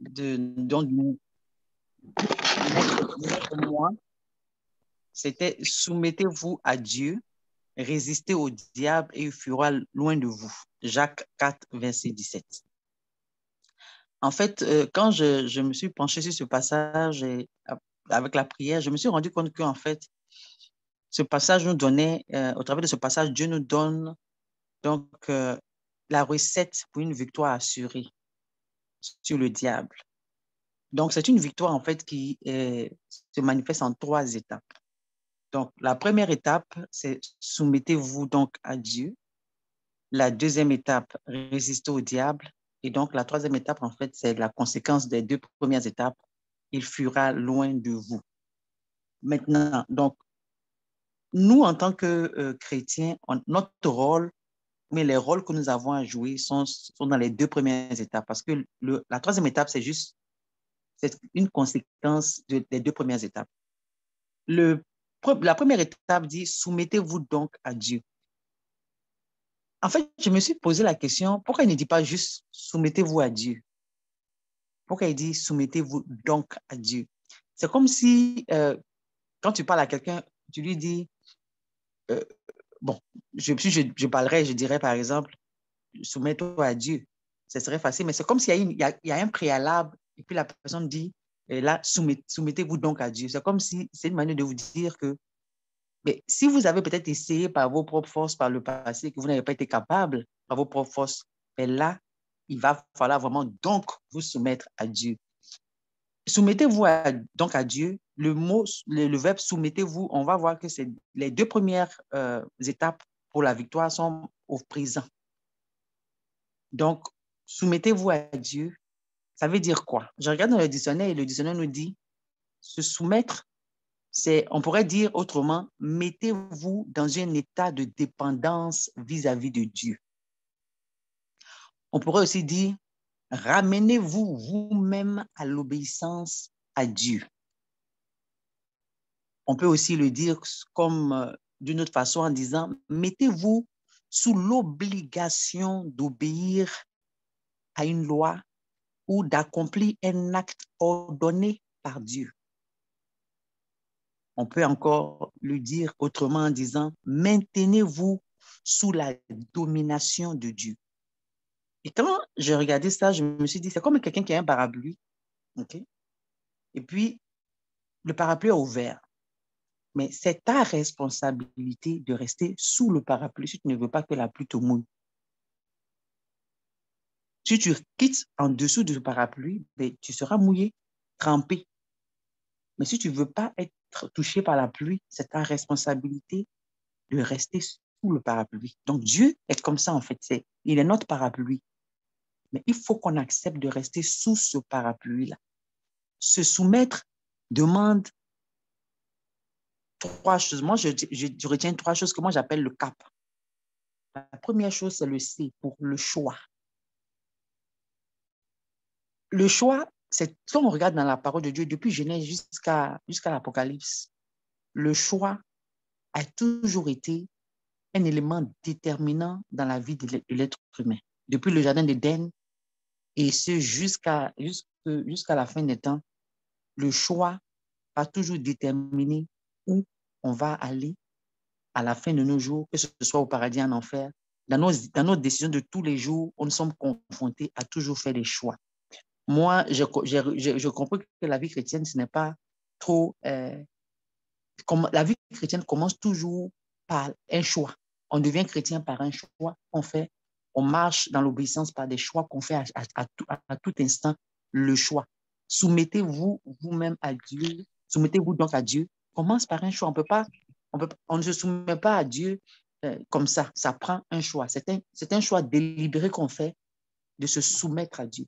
de notre moi, c'était soumettez-vous à Dieu, résistez au diable et il fuira loin de vous. Jacques 4, verset 17. En fait, quand je me suis penchée sur ce passage et avec la prière, je me suis rendu compte qu'en fait, ce passage nous donnait, au travers de ce passage, Dieu nous donne donc la recette pour une victoire assurée sur le diable. Donc, c'est une victoire en fait qui se manifeste en 3 étapes. Donc, la première étape, c'est soumettez-vous donc à Dieu. La deuxième étape, résistez au diable. Et donc, la troisième étape, en fait, c'est la conséquence des 2 premières étapes. Il fuira loin de vous. Maintenant, donc, nous, en tant que chrétiens, notre rôle, mais les rôles que nous avons à jouer sont dans les 2 premières étapes. Parce que la troisième étape, c'est une conséquence des 2 premières étapes. La première étape dit, soumettez-vous donc à Dieu. En fait, je me suis posé la question, pourquoi il ne dit pas juste soumettez-vous à Dieu? Pourquoi il dit soumettez-vous donc à Dieu? C'est comme si, quand tu parles à quelqu'un, tu lui dis, euh, bon, je parlerais, je dirais par exemple, soumets-toi à Dieu. Ce serait facile, mais c'est comme s'il y a un préalable et puis la personne dit, et là, soumettez-vous donc à Dieu. C'est comme si c'est une manière de vous dire que mais si vous avez peut-être essayé par vos propres forces par le passé, que vous n'avez pas été capable par vos propres forces, mais là, il va falloir vraiment donc vous soumettre à Dieu. Soumettez-vous donc à Dieu. Le verbe soumettez-vous, on va voir que c'est les 2 premières étapes pour la victoire sont au présent. Donc, soumettez-vous à Dieu, ça veut dire quoi? Je regarde dans le dictionnaire et le dictionnaire nous dit se soumettre, on pourrait dire autrement, mettez-vous dans un état de dépendance vis-à-vis de Dieu. On pourrait aussi dire, ramenez-vous vous-même à l'obéissance à Dieu. On peut aussi le dire comme d'une autre façon en disant, mettez-vous sous l'obligation d'obéir à une loi ou d'accomplir un acte ordonné par Dieu. On peut encore le dire autrement en disant, maintenez-vous sous la domination de Dieu. Et quand j'ai regardé ça, je me suis dit, c'est comme quelqu'un qui a un parapluie, ok? Et puis, le parapluie est ouvert. Mais c'est ta responsabilité de rester sous le parapluie si tu ne veux pas que la pluie te mouille. Si tu quittes en dessous du parapluie, ben, tu seras mouillé, trempé. Mais si tu ne veux pas être touché par la pluie, c'est ta responsabilité de rester sous le parapluie. Donc, Dieu est comme ça, en fait. Il est notre parapluie. Mais il faut qu'on accepte de rester sous ce parapluie-là. Se soumettre demande 3 choses. Moi, je retiens 3 choses que moi, j'appelle le cap. La première chose, c'est le C pour le choix. Le choix, c'est quand on regarde dans la parole de Dieu, depuis Genèse jusqu'à l'Apocalypse, le choix a toujours été un élément déterminant dans la vie de l'être humain. Depuis le jardin d'Éden, et ce jusqu'à la fin des temps, le choix va toujours déterminer où on va aller à la fin de nos jours, que ce soit au paradis, en enfer. Dans nos décisions de tous les jours, nous sommes confrontés à toujours faire des choix. Moi, je comprends que la vie chrétienne, ce n'est pas trop... la vie chrétienne commence toujours par un choix. On devient chrétien par un choix qu'on fait. On marche dans l'obéissance par des choix qu'on fait à tout instant, le choix. Soumettez-vous vous-même à Dieu. Soumettez-vous donc à Dieu. Commence par un choix. On ne se soumet pas à Dieu comme ça. Ça prend un choix. C'est un choix délibéré qu'on fait de se soumettre à Dieu.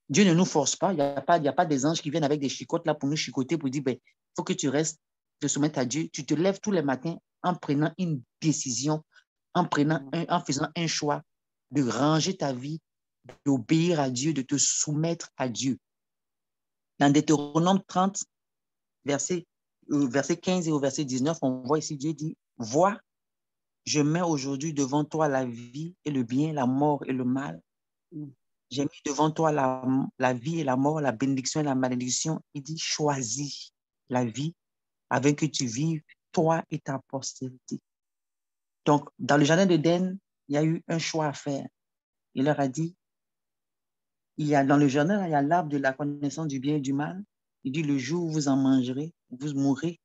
Dieu ne nous force pas. Il n'y a pas des anges qui viennent avec des chicottes là pour nous chicoter, pour dire, ben, faut que tu restes, te soumettre à Dieu. Tu te lèves tous les matins en prenant une décision, en faisant un choix de ranger ta vie, d'obéir à Dieu, de te soumettre à Dieu. Dans Deutéronome 30, verset 15 et au verset 19, on voit ici Dieu dit, vois, je mets aujourd'hui devant toi la vie et le bien, la mort et le mal. J'ai mis devant toi la vie et la mort, la bénédiction et la malédiction. Il dit, choisis la vie afin que tu vives, toi et ta postérité. Donc, dans le jardin d'Éden, il y a eu un choix à faire. Il leur a dit, dans le jardin, il y a l'arbre de la connaissance du bien et du mal. Il dit, le jour où vous en mangerez, vous mourrez.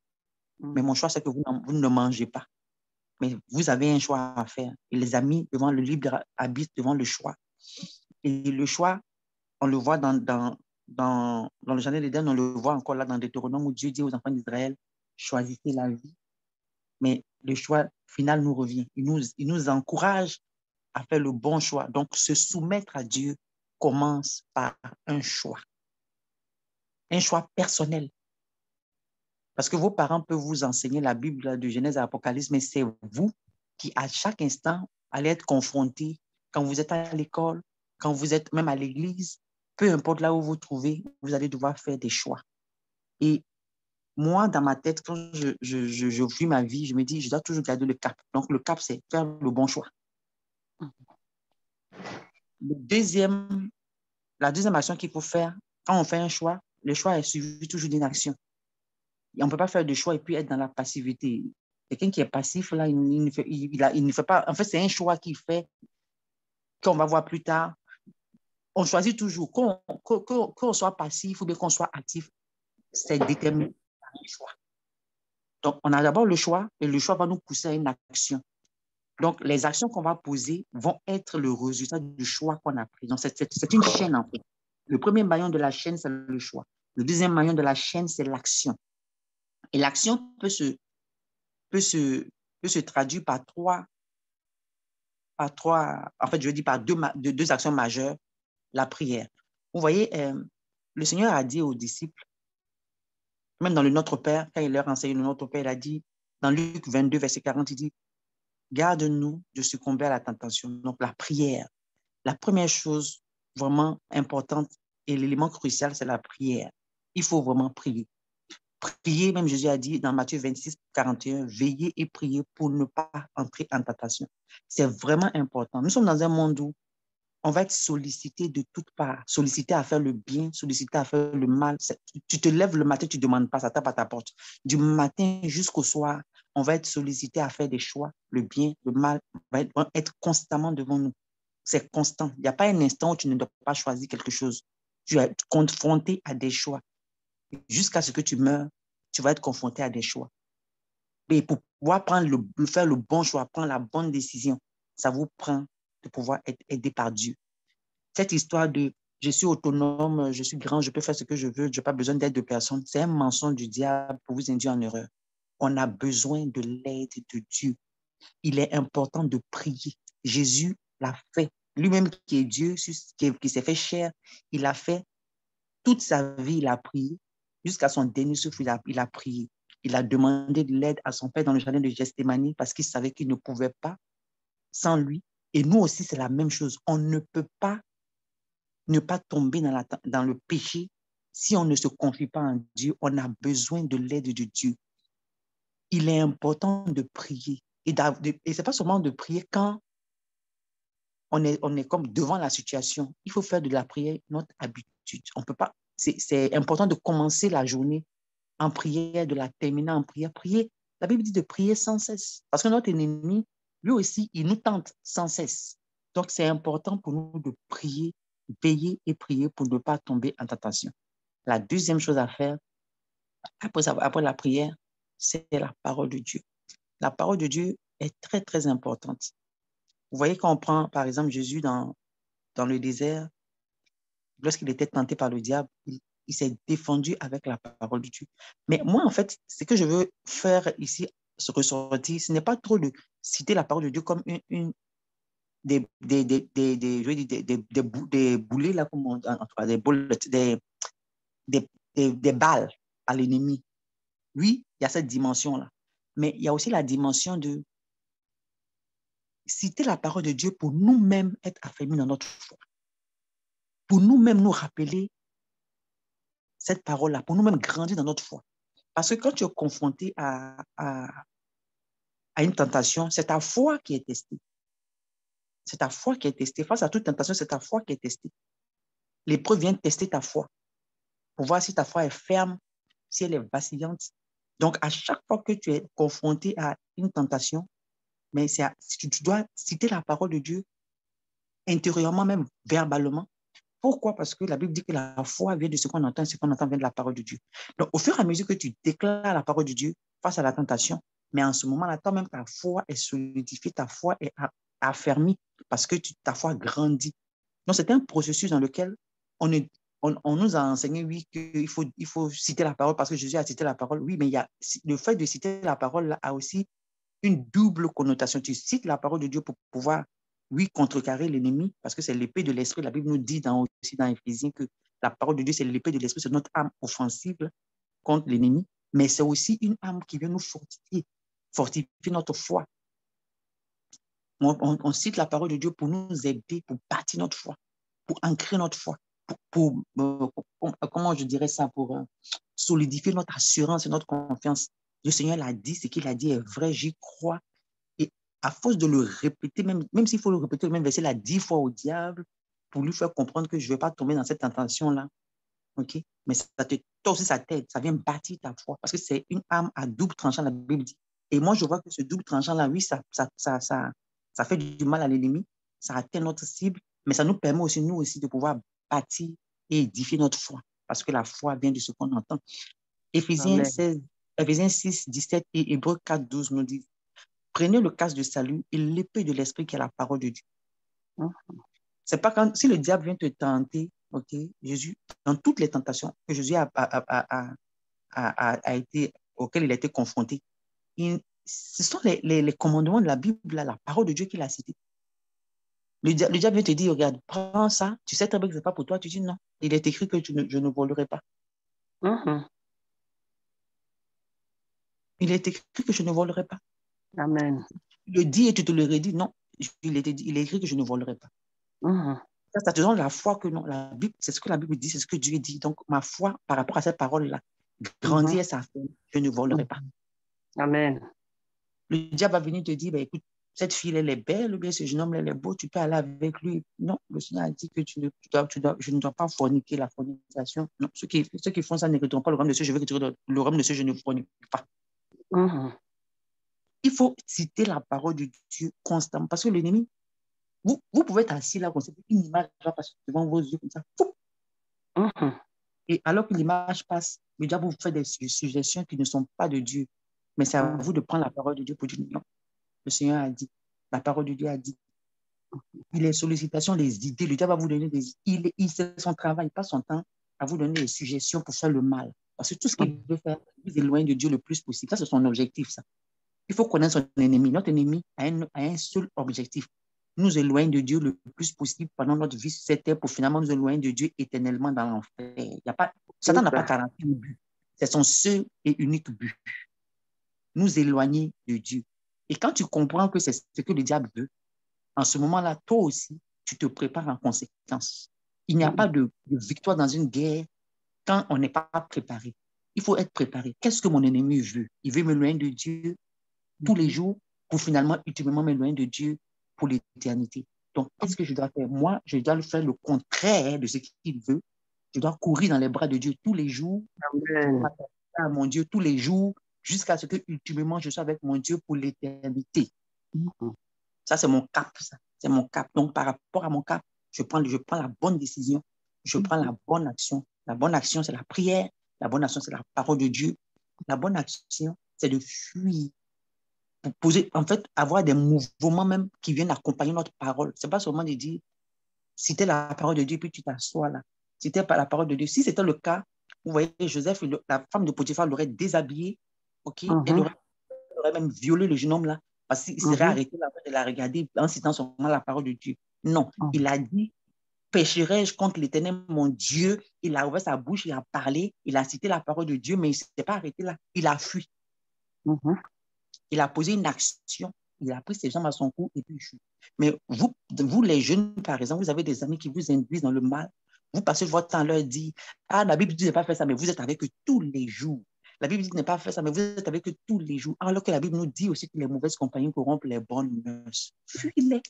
Mais mon choix, c'est que vous ne mangez pas. Mais vous avez un choix à faire. Il les a mis devant le libre arbitre, devant le choix. Et le choix, on le voit dans le jardin d'Éden, on le voit encore là dans Deutéronome où Dieu dit aux enfants d'Israël, choisissez la vie. Mais le choix final nous revient. Il nous encourage à faire le bon choix. Donc, se soumettre à Dieu commence par un choix personnel. Parce que vos parents peuvent vous enseigner la Bible de Genèse à Apocalypse, mais c'est vous qui, à chaque instant, allez être confrontés quand vous êtes à l'école, quand vous êtes même à l'église, peu importe là où vous vous trouvez, vous allez devoir faire des choix. Et moi, dans ma tête, quand je vis ma vie, je me dis, je dois toujours garder le cap. Donc, le cap, c'est faire le bon choix. La deuxième action qu'il faut faire, quand on fait un choix, le choix est suivi toujours d'une action. Et on ne peut pas faire de choix et puis être dans la passivité. Quelqu'un qui est passif, là, il ne fait pas. En fait, c'est un choix qu'il fait, qu'on va voir plus tard. On choisit toujours. Qu'on soit passif ou bien qu'on soit actif, c'est déterminé par un choix. Donc, on a d'abord le choix et le choix va nous pousser à une action. Donc, les actions qu'on va poser vont être le résultat du choix qu'on a pris. Donc, c'est une chaîne, en fait. Le premier maillon de la chaîne, c'est le choix. Le deuxième maillon de la chaîne, c'est l'action. Et l'action peut se traduire en fait, je veux dire par deux actions majeures, la prière. Vous voyez, le Seigneur a dit aux disciples, même dans le Notre Père, quand il leur enseigne le Notre Père, il a dit, dans Luc 22, verset 40, il dit, garde-nous de succomber à la tentation. Donc, la prière. La première chose vraiment importante et l'élément crucial, c'est la prière. Il faut vraiment prier. Prier, même Jésus a dit dans Matthieu 26, 41, veillez et priez pour ne pas entrer en tentation. C'est vraiment important. Nous sommes dans un monde où on va être sollicité de toutes parts, sollicité à faire le bien, sollicité à faire le mal. Tu te lèves le matin, tu ne demandes pas, ça tape à ta porte. Du matin jusqu'au soir, on va être sollicité à faire des choix, le bien, le mal, va être constamment devant nous. C'est constant. Il n'y a pas un instant où tu ne dois pas choisir quelque chose. Tu es confronté à des choix. Jusqu'à ce que tu meurs, tu vas être confronté à des choix. Et pour pouvoir faire le bon choix, prendre la bonne décision, ça vous prend de pouvoir être aidé par Dieu. Cette histoire de je suis autonome, je suis grand, je peux faire ce que je veux, je n'ai pas besoin d'aide de personne, c'est un mensonge du diable pour vous induire en erreur. On a besoin de l'aide de Dieu. Il est important de prier. Jésus l'a fait. Lui-même qui est Dieu, qui s'est fait chair, il a fait toute sa vie, il a prié. Jusqu'à son dernier souffle, il a prié. Il a demandé de l'aide à son père dans le jardin de Gethsémani parce qu'il savait qu'il ne pouvait pas sans lui. Et nous aussi, c'est la même chose. On ne peut pas ne pas tomber dans le péché si on ne se confie pas en Dieu. On a besoin de l'aide de Dieu. Il est important de prier. Et ce n'est pas seulement de prier quand on est comme devant la situation. Il faut faire de la prière notre habitude. On peut pas. C'est important de commencer la journée en prière, de la terminer en prière. Prier, la Bible dit de prier sans cesse. Parce que notre ennemi, lui aussi, il nous tente sans cesse. Donc, c'est important pour nous de prier, veiller et prier pour ne pas tomber en tentation. La deuxième chose à faire, après la prière, c'est la parole de Dieu. La parole de Dieu est très, très importante. Vous voyez, quand on prend, par exemple, Jésus dans le désert, lorsqu'il était tenté par le diable, il s'est défendu avec la parole de Dieu. Mais moi, en fait, ce que je veux faire ici, se ressortir, ce n'est pas trop de citer la parole de Dieu comme des boulets, là, comme en tout cas, des balles à l'ennemi. Oui, il y a cette dimension-là. Mais il y a aussi la dimension de citer la parole de Dieu pour nous-mêmes être affermis dans notre foi. Pour nous-mêmes nous rappeler cette parole-là, pour nous-mêmes grandir dans notre foi. Parce que quand tu es confronté à une tentation, c'est ta foi qui est testée. C'est ta foi qui est testée. Face à toute tentation, c'est ta foi qui est testée. L'épreuve vient tester ta foi pour voir si ta foi est ferme, si elle est vacillante. Donc, à chaque fois que tu es confronté à une tentation, mais tu dois citer la parole de Dieu intérieurement, même verbalement. Pourquoi? Parce que la Bible dit que la foi vient de ce qu'on entend, ce qu'on entend vient de la parole de Dieu. Donc, au fur et à mesure que tu déclares la parole de Dieu face à la tentation, mais en ce moment-là, toi-même, ta foi est solidifiée, ta foi est affermie parce que ta foi grandit. Donc, c'est un processus dans lequel on, est, on nous a enseigné, oui, qu'il faut citer la parole parce que Jésus a cité la parole. Oui, mais le fait de citer la parole là, a aussi une double connotation. Tu cites la parole de Dieu pour pouvoir, oui, contrecarrer l'ennemi, parce que c'est l'épée de l'esprit. La Bible nous dit aussi dans Éphésiens que la parole de Dieu, c'est l'épée de l'esprit, c'est notre arme offensive contre l'ennemi, mais c'est aussi une arme qui vient nous fortifier notre foi. On cite la parole de Dieu pour nous aider, pour bâtir notre foi, pour ancrer notre foi, comment je dirais ça, pour solidifier notre assurance et notre confiance. Le Seigneur l'a dit, ce qu'il a dit est vrai, j'y crois. Et à force de le répéter, même s'il faut le répéter, le même verset là 10 fois au diable, pour lui faire comprendre que je ne vais pas tomber dans cette tentation-là, ok? Mais toi aussi, ça t'aide, ça vient bâtir ta foi, parce que c'est une arme à double tranchant, la Bible dit. Et moi, je vois que ce double tranchant-là, oui, ça fait du mal à l'ennemi, ça atteint notre cible, mais ça nous permet aussi, nous aussi, de pouvoir bâtir et édifier notre foi, parce que la foi vient de ce qu'on entend. Éphésiens 6, 17 et Hébreux 4, 12 nous disent, prenez le casque de salut et l'épée de l'esprit qui est la parole de Dieu. C'est pas si le diable vient te tenter, ok, Jésus, dans toutes les tentations que Jésus auxquelles il a été confronté, ce sont les commandements de la Bible, la parole de Dieu qu'il a cité. Le diable vient te dire, regarde, prends ça, tu sais très bien que ce n'est pas pour toi, tu dis non, il est écrit que je ne volerai pas. Il est écrit que je ne volerai pas. Amen. Tu le dis et tu te le redis, non, il est écrit que je ne volerai pas. Ça te donne la foi que non, la Bible, c'est ce que la Bible dit, c'est ce que Dieu dit. Donc, ma foi, par rapport à cette parole-là, grandit et s'affirme, je ne volerai pas. Amen. Le diable va venir te dire, ben, écoute, cette fille, elle est belle, ou bien ce jeune homme, elle est beau, tu peux aller avec lui. Non, le Seigneur a dit que je ne dois pas forniquer la fornication. Non, ceux qui font ça n'hériteront pas le royaume de Dieu. Je veux que le royaume de Dieu, je ne fornique pas. Il faut citer la parole de Dieu constamment, parce que l'ennemi, vous pouvez être assis là, une image va passer devant vos yeux comme ça. Et alors que l'image passe, le diable vous fait des suggestions qui ne sont pas de Dieu. Mais c'est à vous de prendre la parole de Dieu pour dire non. Le Seigneur a dit, la parole de Dieu a dit. Les sollicitations, les idées, le diable va vous donner des idées. Il sait son travail, pas son temps à vous donner des suggestions pour faire le mal. Parce que tout ce qu'il veut faire, c'est vous éloigner de Dieu le plus possible. Ça, c'est son objectif, ça. Il faut connaître son ennemi. Notre ennemi a un seul objectif. Nous éloigner de Dieu le plus possible pendant notre vie sur cette terre pour finalement nous éloigner de Dieu éternellement dans l'enfer. Satan n'a pas 41 buts. C'est son seul et unique but. Nous éloigner de Dieu. Et quand tu comprends que c'est ce que le diable veut, en ce moment-là, toi aussi, tu te prépares en conséquence. Il n'y a pas de victoire dans une guerre quand on n'est pas préparé. Il faut être préparé. Qu'est-ce que mon ennemi veut? Il veut m'éloigner de Dieu tous les jours pour finalement, ultimement, m'éloigner de Dieu pour l'éternité. Donc, qu'est-ce que je dois faire? Moi, je dois faire le contraire de ce qu'il veut. Je dois courir dans les bras de Dieu tous les jours. Je dois m'attacher à mon Dieu tous les jours jusqu'à ce que, ultimement, je sois avec mon Dieu pour l'éternité. Ça, c'est mon cap. Ça. C'est mon cap. Donc, par rapport à mon cap, je prends la bonne décision. Je prends la bonne action. La bonne action, c'est la prière. La bonne action, c'est la parole de Dieu. La bonne action, c'est de fuir. Pour poser, en fait, avoir des mouvements même qui viennent accompagner notre parole. Ce n'est pas seulement de dire, citer la parole de Dieu, puis tu t'assois là. Citer pas la parole de Dieu. Si c'était le cas, vous voyez, Joseph, la femme de Potiphar l'aurait déshabillé, ok? Elle aurait même violé le jeune homme là, parce qu'il serait arrêté là de la regarder en citant seulement la parole de Dieu. Non, il a dit, pécherai-je contre l'Éternel, mon Dieu? Il a ouvert sa bouche, il a parlé, il a cité la parole de Dieu, mais il ne s'est pas arrêté là. Il a fui. Il a posé une action, il a pris ses jambes à son cou et puis il fuit. Mais vous, les jeunes, par exemple, vous avez des amis qui vous induisent dans le mal. Vous passez votre temps à leur dire, ah, la Bible dit de ne pas faire ça, mais vous êtes avec eux tous les jours. La Bible dit de ne pas faire ça, mais vous êtes avec eux tous les jours. Alors que la Bible nous dit aussi que les mauvaises compagnies corrompent les bonnes mœurs. Fuis-les.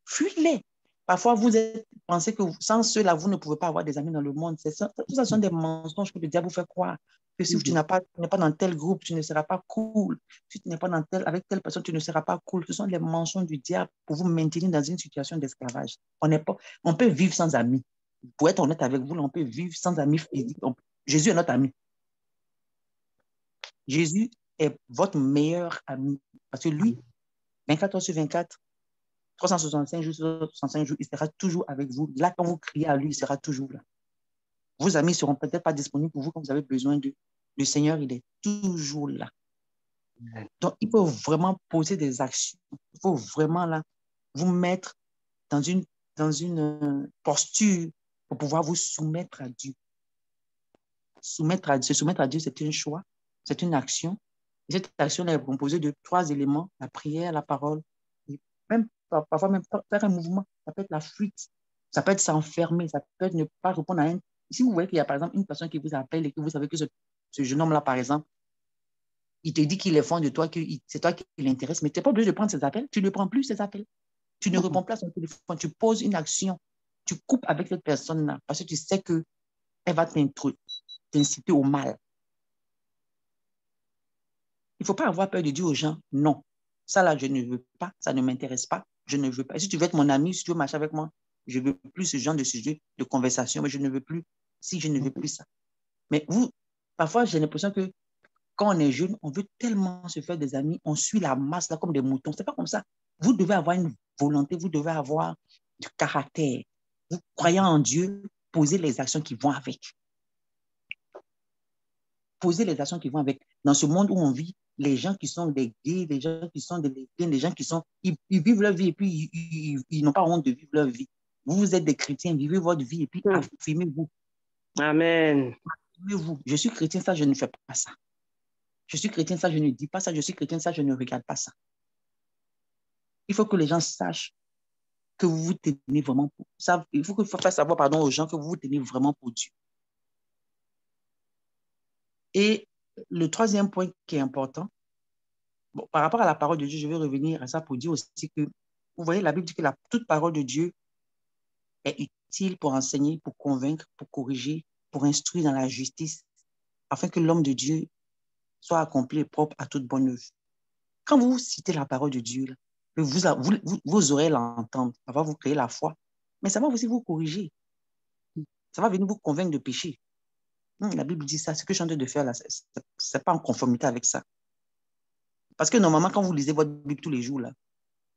Fuis-les. Parfois, pensez que sans ceux-là, vous ne pouvez pas avoir des amis dans le monde. Tout ça sont des mensonges que le diable vous fait croire. Que si tu n'es pas dans tel groupe, tu ne seras pas cool. Si tu n'es pas avec telle personne, tu ne seras pas cool. Ce sont les mensonges du diable pour vous maintenir dans une situation d'esclavage. On peut vivre sans amis. Pour être honnête avec vous, on peut vivre sans amis physiques. Jésus est notre ami. Jésus est votre meilleur ami. Parce que lui, 24 heures sur 24, 365 jours sur 365 jours, il sera toujours avec vous. Là, quand vous criez à lui, il sera toujours là. Vos amis ne seront peut-être pas disponibles pour vous quand vous avez besoin d'eux. Le Seigneur, il est toujours là. Donc, il faut vraiment poser des actions. Il faut vraiment là, vous mettre dans une posture pour pouvoir vous soumettre à Dieu. Se soumettre à Dieu, c'est un choix, c'est une action. Et cette action est composée de 3 éléments, la prière, la parole, et même parfois même faire un mouvement. Ça peut être la fuite, ça peut être s'enfermer, ça peut être ne pas répondre à un. Si vous voyez qu'il y a par exemple une personne qui vous appelle et que vous savez que ce jeune homme-là, par exemple, il te dit qu'il est fan de toi, que c'est toi qui l'intéresse, mais tu n'es pas obligé de prendre ses appels, tu ne prends plus ses appels. Tu ne réponds plus à son téléphone, tu poses une action, tu coupes avec cette personne-là parce que tu sais qu'elle va t'inciter au mal. Il ne faut pas avoir peur de dire aux gens non. Ça là, je ne veux pas, ça ne m'intéresse pas, je ne veux pas. Si tu veux être mon ami, si tu veux marcher avec moi, je ne veux plus ce genre de sujet de conversation, mais je ne veux plus, si je ne veux plus ça. Mais vous, parfois, j'ai l'impression que quand on est jeune, on veut tellement se faire des amis, on suit la masse là comme des moutons. C'est pas comme ça. Vous devez avoir une volonté, vous devez avoir du caractère. Vous croyez en Dieu, posez les actions qui vont avec. Posez les actions qui vont avec. Dans ce monde où on vit, les gens qui sont des gays, les gens qui sont des lesbiennes, les gens qui sont... Ils vivent leur vie et puis ils n'ont pas honte de vivre leur vie. Vous êtes des chrétiens, vivez votre vie et puis affirmez-vous. Amen. Affirmez-vous. Je suis chrétien, ça, je ne fais pas ça. Je suis chrétien, ça, je ne dis pas ça. Je suis chrétien, ça, je ne regarde pas ça. Il faut que les gens sachent que vous vous tenez vraiment pour ça. Il faut faire savoir aux gens que vous vous tenez vraiment pour Dieu. Et le troisième point qui est important, bon, par rapport à la parole de Dieu, je vais revenir à ça pour dire aussi que, vous voyez, la Bible dit que toute parole de Dieu est utile pour enseigner, pour convaincre, pour corriger, pour instruire dans la justice, afin que l'homme de Dieu soit accompli et propre à toute bonne œuvre. Quand vous citez la parole de Dieu, là, vos oreilles l'entendent, ça va vous créer la foi, mais ça va aussi vous corriger. Ça va venir vous convaincre de pécher. La Bible dit ça, ce que je suis en train de faire là, ce n'est pas en conformité avec ça. Parce que normalement, quand vous lisez votre Bible tous les jours, là,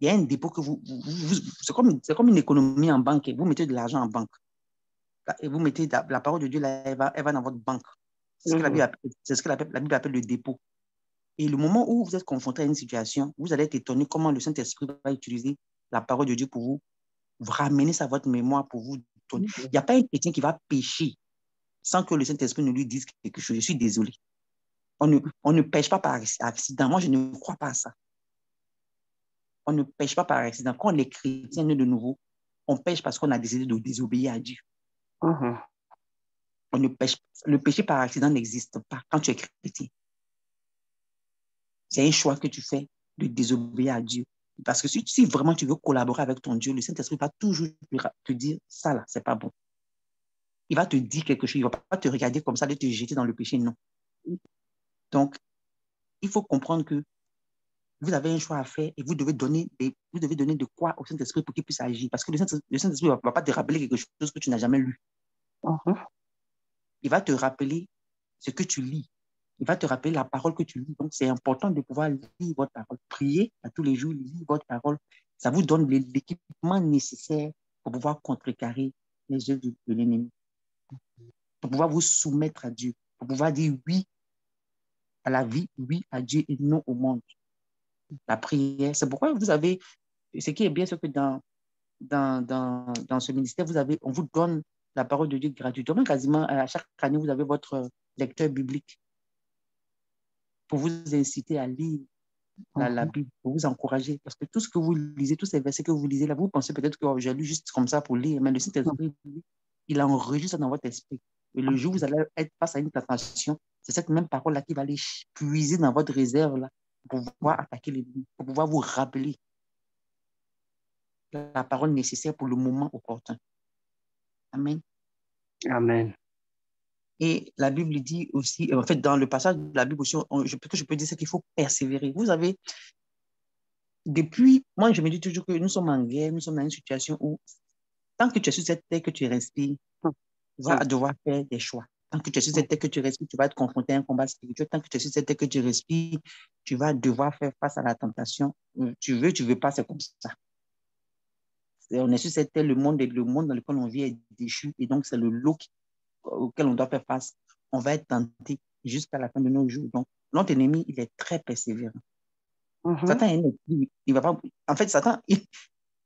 il y a un dépôt que c'est comme une économie en banque. Vous mettez de l'argent en banque. Et vous mettez la parole de Dieu, là, elle va dans votre banque. C'est ce que la Bible appelle le dépôt. Et le moment où vous êtes confronté à une situation, vous allez être étonné comment le Saint-Esprit va utiliser la parole de Dieu pour vous ramener ça à votre mémoire, pour vous donner. Il n'y a pas un chrétien qui va pécher sans que le Saint-Esprit ne lui dise quelque chose. Je suis désolé. On ne pêche pas par accident. Moi, je ne crois pas à ça. On ne pêche pas par accident. Quand on est chrétien de nouveau, on pêche parce qu'on a décidé de désobéir à Dieu. On ne pêche. Le péché par accident n'existe pas quand tu es chrétien. C'est un choix que tu fais de désobéir à Dieu. Parce que si vraiment tu veux collaborer avec ton Dieu, le Saint-Esprit va toujours te dire ça là, c'est pas bon. Il va te dire quelque chose. Il ne va pas te regarder comme ça, de te jeter dans le péché, non. Donc, il faut comprendre que vous avez un choix à faire et vous devez donner de quoi au Saint-Esprit pour qu'il puisse agir. Parce que le Saint-Esprit ne va pas te rappeler quelque chose que tu n'as jamais lu. Il va te rappeler ce que tu lis. Il va te rappeler la parole que tu lis. Donc, c'est important de pouvoir lire votre parole. Prier à tous les jours, lire votre parole. Ça vous donne l'équipement nécessaire pour pouvoir contrecarrer les œuvres de l'ennemi. Pour pouvoir vous soumettre à Dieu. Pour pouvoir dire oui à la vie, oui à Dieu et non au monde. La prière, c'est pourquoi vous avez, ce qui est bien, c'est que dans ce ministère, on vous donne la parole de Dieu gratuitement. Quasiment à chaque année, vous avez votre lecteur biblique pour vous inciter à lire la Bible, pour vous encourager. Parce que tout ce que vous lisez, tous ces versets que vous lisez là, vous pensez peut-être que j'ai lu juste comme ça pour lire, mais le Saint-Esprit, il enregistre dans votre esprit. Et le jour où vous allez être face à une tentation, c'est cette même parole-là qui va aller puiser dans votre réserve là, pour pouvoir attaquer l'ennemi, pour pouvoir vous rappeler. la parole nécessaire pour le moment opportun. Amen. Amen. Et la Bible dit aussi, en fait, dans le passage de la Bible aussi, ce que je peux dire, c'est qu'il faut persévérer. Vous avez, depuis, moi, je me dis toujours que nous sommes en guerre, nous sommes dans une situation où, tant que tu es sur cette terre, que tu respires, tu vas devoir faire des choix. Tant que tu es sur cette terre, que tu respires, tu vas être confronté à un combat spirituel. Tant que tu es sur cette terre, que tu respires, tu vas devoir faire face à la tentation. Tu veux pas, c'est comme ça. On est sur cette terre, le monde dans lequel on vit est déchu, et donc c'est le lot auquel on doit faire face. On va être tenté jusqu'à la fin de nos jours. Donc, notre ennemi, il est très persévérant. Satan est un esprit. Il va pas... En fait, Satan,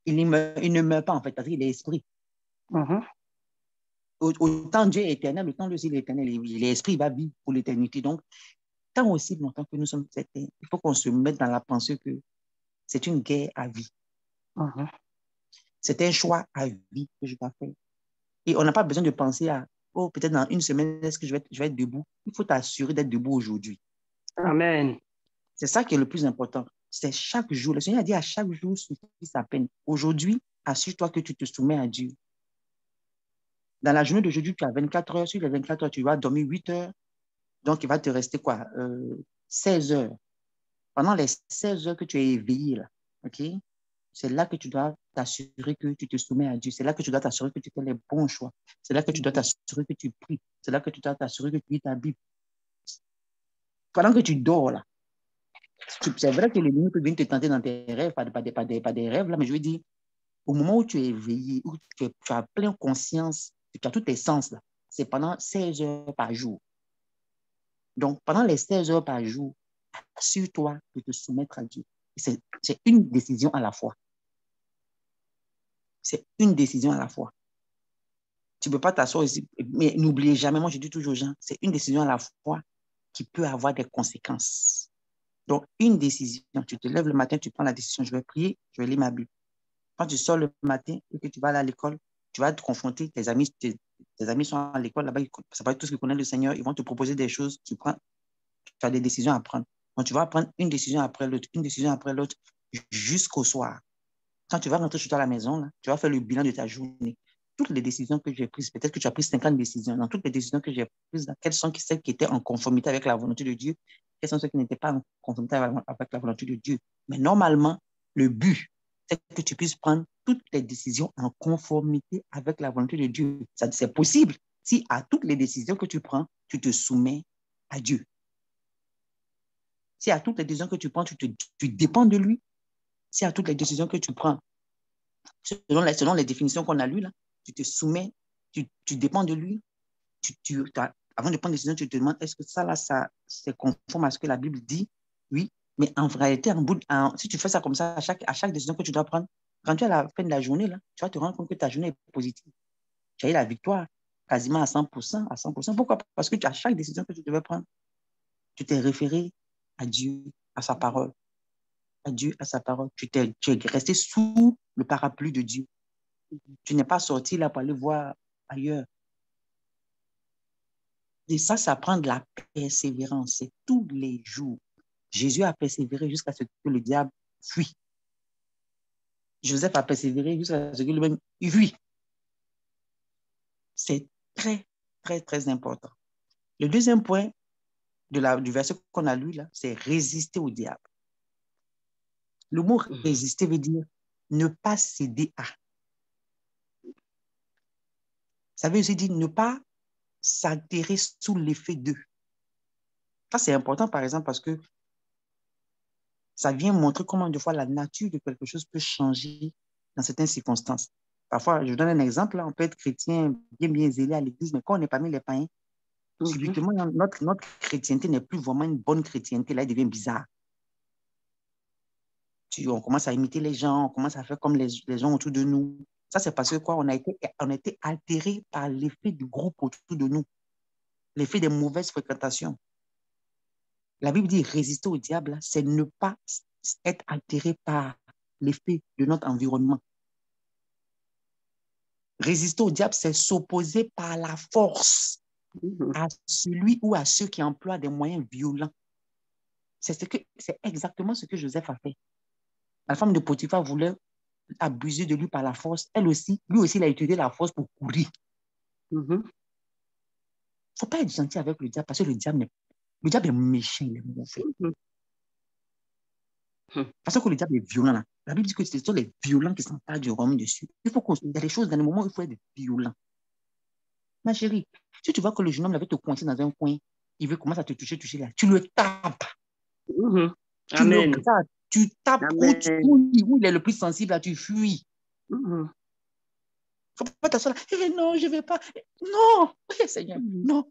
il ne meurt pas, en fait, parce qu'il est esprit. Autant Dieu est éternel, autant lui aussi il est éternel. Il est esprit, il va vivre pour l'éternité. Donc, tant aussi longtemps que nous sommes sur cette terre, il faut qu'on se mette dans la pensée que c'est une guerre à vie. C'est un choix à vie que je dois faire. Et on n'a pas besoin de penser à, oh, peut-être dans une semaine, est-ce que je vais être debout? Il faut t'assurer d'être debout aujourd'hui. Amen. C'est ça qui est le plus important. C'est chaque jour. Le Seigneur a dit à chaque jour suffit sa peine. Aujourd'hui, assure-toi que tu te soumets à Dieu. Dans la journée d'aujourd'hui, tu as 24 heures. Sur les 24 heures, tu vas dormir 8 heures. Donc, il va te rester quoi? 16 heures. Pendant les 16 heures que tu es éveillé, là, OK? C'est là que tu dois t'assurer que tu te soumets à Dieu. C'est là que tu dois t'assurer que tu fais les bons choix. C'est là que tu dois t'assurer que tu pries. C'est là que tu dois t'assurer que tu lis ta Bible. Pendant que tu dors, là, c'est vrai que l'ennemi peut venir te tenter dans tes rêves, pas des rêves, là, mais je veux dire, au moment où tu es éveillé, où tu as plein conscience, tu as tous tes sens, là, c'est pendant 16 heures par jour. Donc, pendant les 16 heures par jour, assure-toi de te soumettre à Dieu. C'est une décision à la fois. C'est une décision à la fois. Tu ne peux pas t'asseoir ici, mais n'oubliez jamais, moi je dis toujours aux gens, c'est une décision à la fois qui peut avoir des conséquences. Donc, une décision, tu te lèves le matin, tu prends la décision, je vais prier, je vais lire ma Bible. Quand tu sors le matin et que tu vas aller à l'école, tu vas te confronter, tes amis sont à l'école là-bas, ça va être tout ce qu'ils connaissent le Seigneur, ils vont te proposer des choses, tu as des décisions à prendre. Donc, tu vas prendre une décision après l'autre, jusqu'au soir. Quand tu vas rentrer chez toi à la maison, là, tu vas faire le bilan de ta journée. Toutes les décisions que j'ai prises, peut-être que tu as pris 50 décisions. Dans toutes les décisions que j'ai prises, quelles sont celles qui étaient en conformité avec la volonté de Dieu? Quelles sont celles qui n'étaient pas en conformité avec la volonté de Dieu? Mais normalement, le but, c'est que tu puisses prendre toutes les décisions en conformité avec la volonté de Dieu. C'est possible si à toutes les décisions que tu prends, tu te soumets à Dieu. Si à toutes les décisions que tu prends, tu dépends de lui. Si à toutes les décisions que tu prends, selon les définitions qu'on a lues, là, tu te soumets, tu dépends de lui. Avant de prendre une décision, tu te demandes, est-ce que ça, là, c'est conforme à ce que la Bible dit? Oui. Mais en réalité, si tu fais ça comme ça, à chaque décision que tu dois prendre, quand tu es à la fin de la journée, là, tu vas te rendre compte que ta journée est positive. Tu as eu la victoire quasiment à 100%. Pourquoi? Parce que à chaque décision que tu devais prendre, tu t'es référé à Dieu, à sa parole. À Dieu, à sa parole. Tu es resté sous le parapluie de Dieu. Tu n'es pas sorti là pour aller voir ailleurs. Et ça prend de la persévérance. C'est tous les jours. Jésus a persévéré jusqu'à ce que le diable fuit. Joseph a persévéré jusqu'à ce que lui-même fuit. C'est très, très, très important. Le deuxième point du verset qu'on a lu là, c'est résister au diable. Le mot résister veut dire ne pas céder à. Ça veut aussi dire ne pas s'altérer sous l'effet d'eux. Ça, c'est important, par exemple, parce que ça vient montrer comment, des fois, la nature de quelque chose peut changer dans certaines circonstances. Parfois, je vous donne un exemple, là, on peut être chrétien, bien zélé à l'église, mais quand on est parmi les païens, subitement, notre chrétienté n'est plus vraiment une bonne chrétienté, là, elle devient bizarre. On commence à imiter les gens, on commence à faire comme les gens autour de nous. Ça, c'est parce que quoi, on a été altéré par l'effet du groupe autour de nous, l'effet des mauvaises fréquentations. La Bible dit résister au diable, c'est ne pas être altéré par l'effet de notre environnement. Résister au diable, c'est s'opposer par la force à celui ou à ceux qui emploient des moyens violents. C'est exactement ce que Joseph a fait. La femme de Potiphar voulait abusé de lui par la force, lui aussi, il a utilisé la force pour courir. Il ne faut pas être gentil avec le diable parce que le diable est méchant, il est mauvais. Parce que le diable est violent. Là. La Bible dit que ce sont les violents qui s'emparent du royaume dessus. Il y a des choses dans le moment où il faut être violent. Ma chérie, si tu vois que le jeune homme avait te coincer dans un coin, il veut commencer à te toucher là, tu le tapes. Tu le grattes, tu tapes où il est le plus sensible, là, tu fuis. Il ne faut pas t'asseoir là. Non, je ne vais pas. Non, Seigneur, non.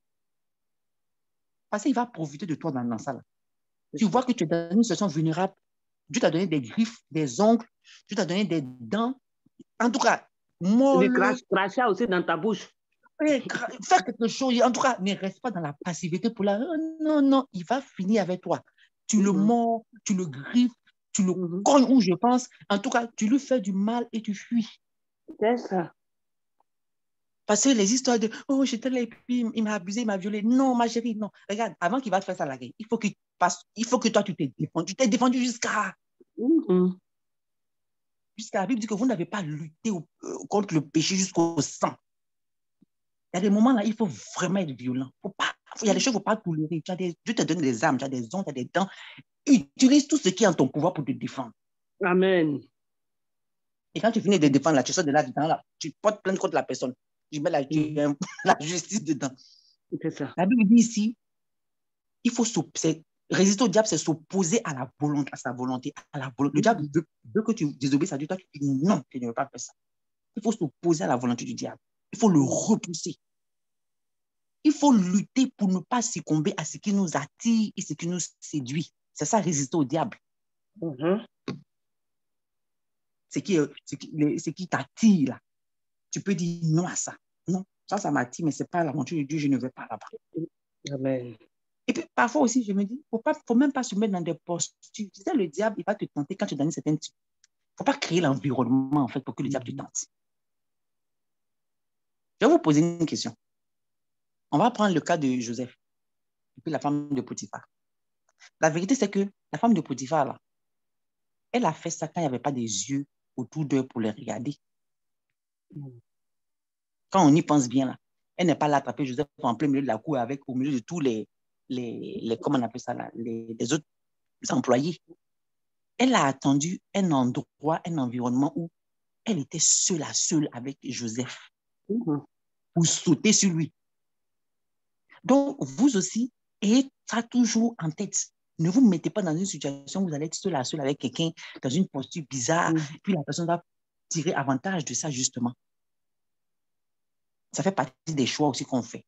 Parce qu'il va profiter de toi dans ça. Là. Tu vois que tu es dans une situation vulnérable. Dieu t'a donné des griffes, des ongles, Dieu t'a donné des dents. En tout cas, du crachat aussi dans ta bouche. Faire quelque chose. En tout cas, ne reste pas dans la passivité pour la. Non, non, il va finir avec toi. Tu le mords, tu le griffes, tu le cognes où je pense. En tout cas, tu lui fais du mal et tu fuis. C'est ça. Parce que les histoires de oh, j'étais là et puis il m'a abusé, il m'a violé. Non, ma chérie, non. Regarde, avant qu'il va te faire ça la guerre, il faut que toi, tu t'es défendu. Tu t'es défendu jusqu'à. Jusqu'à la Bible dit que vous n'avez pas lutté contre le péché jusqu'au sang. Il y a des moments là, il faut vraiment être violent. Il y a des choses qu'il ne faut pas tolérer. Dieu te donne des armes, tu as des ongles, tu as des dents. Utilise tout ce qui est en ton pouvoir pour te défendre. Amen. Et quand tu finis de défendre, là, tu sors de là-dedans, là, tu portes plainte contre la personne. Tu mets la justice dedans. C'est ça. La Bible dit ici, il faut résister au diable, c'est s'opposer à la volonté, à sa volonté, à la volonté. Le diable veut que tu désobéisses à Dieu. Toi, tu dis non, tu ne veux pas faire ça. Il faut s'opposer à la volonté du diable. Il faut le repousser. Il faut lutter pour ne pas succomber à ce qui nous attire et ce qui nous séduit. C'est ça, résister au diable. Ce qui t'attire, là. Tu peux dire non à ça. Non, ça m'attire, mais ce n'est pas l'aventure de Dieu, je ne vais pas là-bas. Amen. Et puis, parfois aussi, je me dis, il ne faut même pas se mettre dans des postures. Tu sais, le diable, il va te tenter quand tu es dans une certaine... Il ne faut pas créer l'environnement, en fait, pour que le diable te tente. Je vais vous poser une question. On va prendre le cas de Joseph et puis la femme de Potiphar. La vérité, c'est que la femme de Potiphar, là, elle a fait ça quand il n'y avait pas des yeux autour d'eux pour les regarder. Quand on y pense bien, là, elle n'est pas là à attraper Joseph en plein milieu de la cour au milieu de tous les comment on appelle ça, là, les autres employés. Elle a attendu un endroit, un environnement où elle était seule à seule avec Joseph pour sauter sur lui. Donc, vous aussi, ayez ça toujours en tête. Ne vous mettez pas dans une situation où vous allez être seul à seul avec quelqu'un, dans une posture bizarre, puis la personne va tirer avantage de ça, justement. Ça fait partie des choix aussi qu'on fait.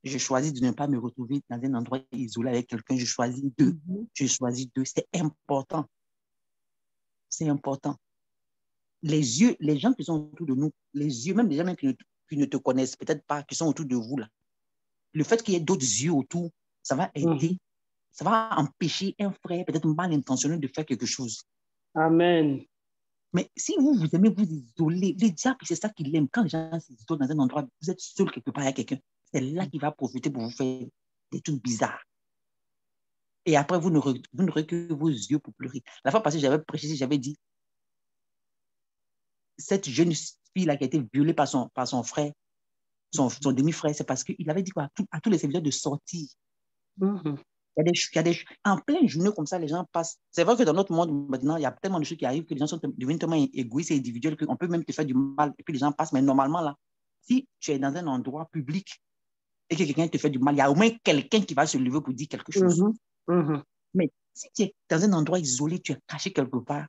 Je choisis de ne pas me retrouver dans un endroit isolé avec quelqu'un. Je choisis deux. C'est important. C'est important. Les yeux, les gens qui sont autour de nous, les yeux, même des gens qui ne te connaissent peut-être pas, qui sont autour de vous, là. Le fait qu'il y ait d'autres yeux autour, ça va aider, ça va empêcher un frère peut-être mal intentionné de faire quelque chose. Amen. Mais si vous aimez vous isoler, le diable, c'est ça qu'il aime. Quand les gens s'isolent dans un endroit, vous êtes seul quelque part avec quelqu'un, c'est là qu'il va profiter pour vous faire des trucs bizarres. Et après, vous n'aurez que vos yeux pour pleurer. La fois passée, j'avais précisé, j'avais dit, cette jeune fille-là qui a été violée par son frère, son demi-frère, c'est parce qu'il avait dit quoi, à tous les serviteurs de sortir. Il y a des en pleine journée comme ça, les gens passent. C'est vrai que dans notre monde, maintenant, il y a tellement de choses qui arrivent que les gens deviennent tellement égoïstes et individuels qu'on peut même te faire du mal et puis les gens passent. Mais normalement, là, si tu es dans un endroit public et que quelqu'un te fait du mal, il y a au moins quelqu'un qui va se lever pour dire quelque chose. Mais si tu es dans un endroit isolé, tu es caché quelque part,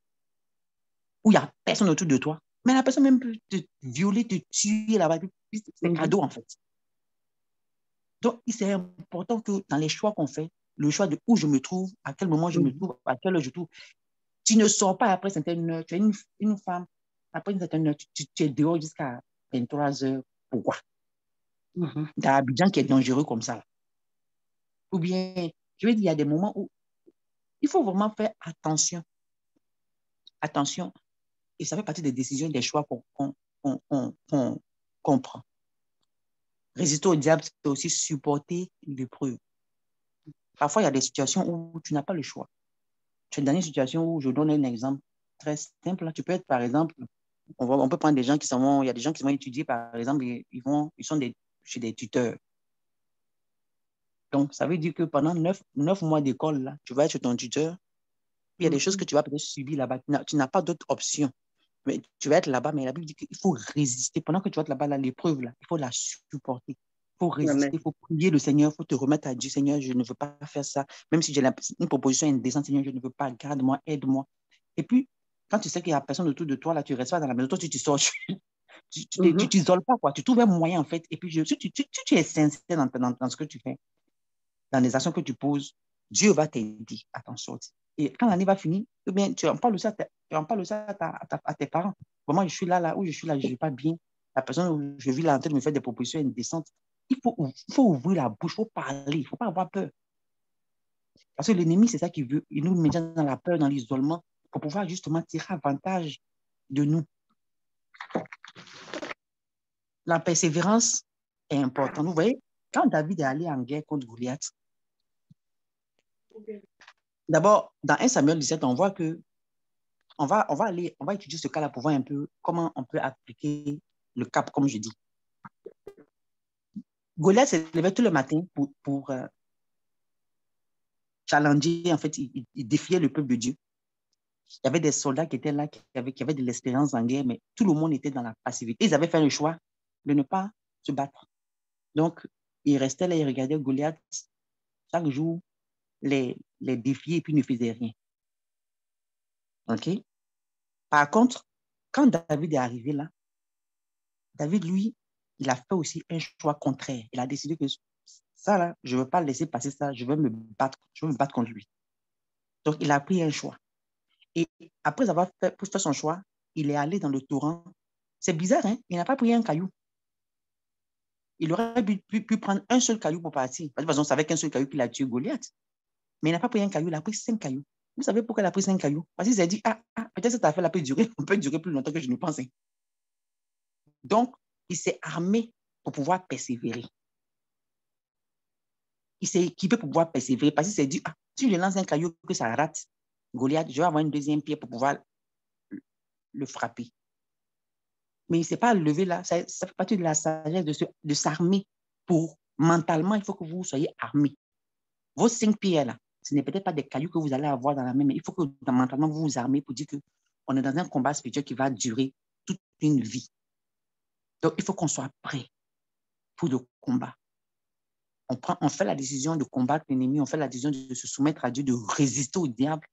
où il n'y a personne autour de toi, mais la personne même peut te violer, te tuer là-bas. C'est cadeau, en fait. Donc, c'est important que dans les choix qu'on fait, le choix de où je me trouve, à quel moment je me trouve, à quelle heure je trouve, tu ne sors pas après certaines heures. Tu es une femme, après une certaine heure, tu es dehors jusqu'à 23 heures. Pourquoi? Dans Abidjan qui est dangereux comme ça. Ou bien, je veux dire, il y a des moments où il faut vraiment faire attention. Attention. Et ça fait partie des décisions, des choix qu'on prend. Résister au diable, c'est aussi supporter l'épreuve. Parfois, il y a des situations où tu n'as pas le choix. Tu es dans une situation où, je donne un exemple, très simple. Là. Tu peux être, par exemple, on peut prendre des gens qui s'en vont, il y a des gens qui vont étudier, par exemple, ils sont chez des tuteurs. Donc, ça veut dire que pendant 9 mois d'école, là, tu vas être chez ton tuteur. Il y a des choses que tu vas peut-être subir là-bas. Tu n'as pas d'autre option. Mais tu vas être là-bas, mais la Bible dit qu'il faut résister. Pendant que tu vas être là-bas, là, l'épreuve, là, il faut la supporter. Il faut résister, il faut prier le Seigneur, il faut te remettre à Dieu. Seigneur, je ne veux pas faire ça. Même si j'ai une proposition indécente, Seigneur, je ne veux pas. Garde-moi, aide-moi. Et puis, quand tu sais qu'il n'y a personne autour de toi, là, tu restes pas dans la maison, toi, tu te sors, tu t'isoles pas, quoi. Tu trouves un moyen, en fait. Et puis, si tu es sincère dans ce que tu fais, dans les actions que tu poses, Dieu va t'aider à t'en sortir. Et quand l'année va finir, eh bien, tu en parles ça, à tes parents. Vraiment, je suis là où je suis là, je ne suis pas bien. La personne où je vis là en train de me faire des propositions indécentes. Il faut ouvrir la bouche, il faut parler, il ne faut pas avoir peur. Parce que l'ennemi, c'est ça qu'il veut. Il nous met dans la peur, dans l'isolement, pour pouvoir justement tirer avantage de nous. La persévérance est importante. Vous voyez, quand David est allé en guerre contre Goliath, d'abord, dans 1 Samuel 17, on voit que on va étudier ce cas-là pour voir un peu comment on peut appliquer le cap, comme je dis. Goliath s'est levé tout le matin pour challenger, en fait, il défiait le peuple de Dieu. Il y avait des soldats qui étaient là, qui avaient de l'expérience en guerre, mais tout le monde était dans la passivité. Ils avaient fait le choix de ne pas se battre. Donc, ils restaient là, ils regardaient Goliath chaque jour, les défier et puis ne faisaient rien. OK? Par contre, quand David est arrivé là, David, lui, il a fait aussi un choix contraire. Il a décidé que ça, là, je ne veux pas laisser passer ça, je veux me battre contre lui. Donc, il a pris un choix. Et après avoir fait son choix, il est allé dans le torrent. C'est bizarre, hein? Il n'a pas pris un caillou. Il aurait pu prendre un seul caillou pour partir. De toute façon, c'est avec un seul caillou qu'il a tué Goliath. Mais il n'a pas pris un caillou, il a pris 5 cailloux. Vous savez pourquoi il a pris 5 cailloux? Parce qu'il s'est dit, peut-être cette affaire-là peut durer plus longtemps que je ne pense. Donc, il s'est armé pour pouvoir persévérer. Il s'est équipé pour pouvoir persévérer parce qu'il s'est dit, si je lance un caillou que ça rate, Goliath, je vais avoir une deuxième pierre pour pouvoir le frapper. Mais il ne s'est pas levé là. Ça fait partie de la sagesse de s'armer. Pour mentalement, il faut que vous soyez armés. Vos 5 pierres là, ce n'est peut-être pas des cailloux que vous allez avoir dans la main, mais il faut que mentalement vous vous armez pour dire qu'on est dans un combat spirituel qui va durer toute une vie. Donc, il faut qu'on soit prêt pour le combat. On fait la décision de combattre l'ennemi, on fait la décision de se soumettre à Dieu, de résister au diable,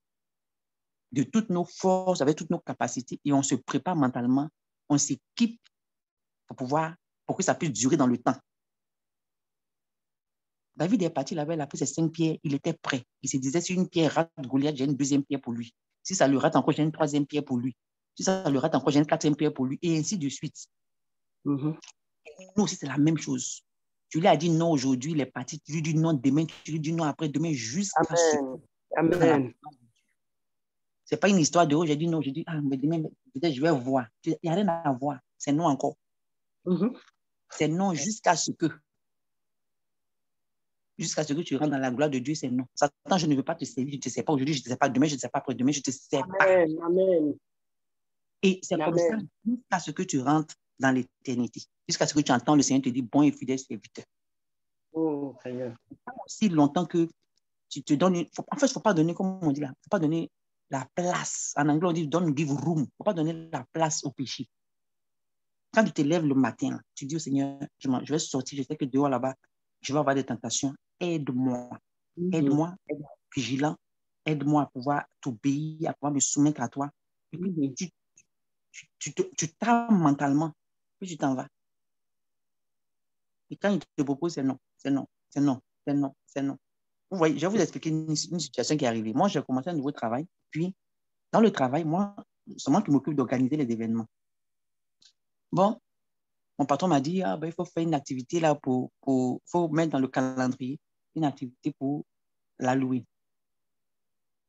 de toutes nos forces, avec toutes nos capacités, et on se prépare mentalement, on s'équipe pour que ça puisse durer dans le temps. David est parti là-bas, il a pris ses 5 pierres, il était prêt. Il se disait, si une pierre rate Goliath, j'ai une deuxième pierre pour lui. Si ça le rate encore, j'ai une troisième pierre pour lui. Si ça le rate encore, j'ai une quatrième pierre pour lui, et ainsi de suite. Nous aussi, c'est la même chose. Tu lui as dit non aujourd'hui, il est parti, tu lui dis non demain, tu lui dis non après-demain, jusqu'à ce que... Amen. Ce n'est pas une histoire de j'ai dit non, j'ai dit, mais demain, peut-être je vais voir. Il n'y a rien à voir, c'est non encore. C'est non jusqu'à ce que tu rentres dans la gloire de Dieu, c'est non. Satan, je ne veux pas te servir, je ne te sais pas aujourd'hui, je ne te sais pas demain, je ne te sais pas après-demain, je ne te sais pas. Amen. Et c'est comme ça jusqu'à ce que tu rentres dans l'éternité, jusqu'à ce que tu entends le Seigneur te dire, bon et fidèle serviteur. Oh, Seigneur. Aussi longtemps que tu te donnes, en fait, il ne faut pas donner, comme on dit là, il ne faut pas donner la place. En anglais, on dit don't give room. Il ne faut pas donner la place au péché. Quand tu te lèves le matin, tu dis au Seigneur, je vais sortir, je sais que dehors là-bas, je vais avoir des tentations. Aide-moi. Aide-moi, aide-moi vigilant. Aide-moi à pouvoir t'obéir, à pouvoir me soumettre à toi. Et puis, tu t'armes mentalement, puis tu t'en vas. Et quand il te propose, c'est non, c'est non, c'est non, c'est non, c'est non. Vous voyez, je vais vous expliquer une situation qui est arrivée. Moi, j'ai commencé un nouveau travail. Puis, dans le travail, c'est moi qui m'occupe d'organiser les événements. Bon, mon patron m'a dit, il faut faire une activité là faut mettre dans le calendrier une activité pour l'Halloween.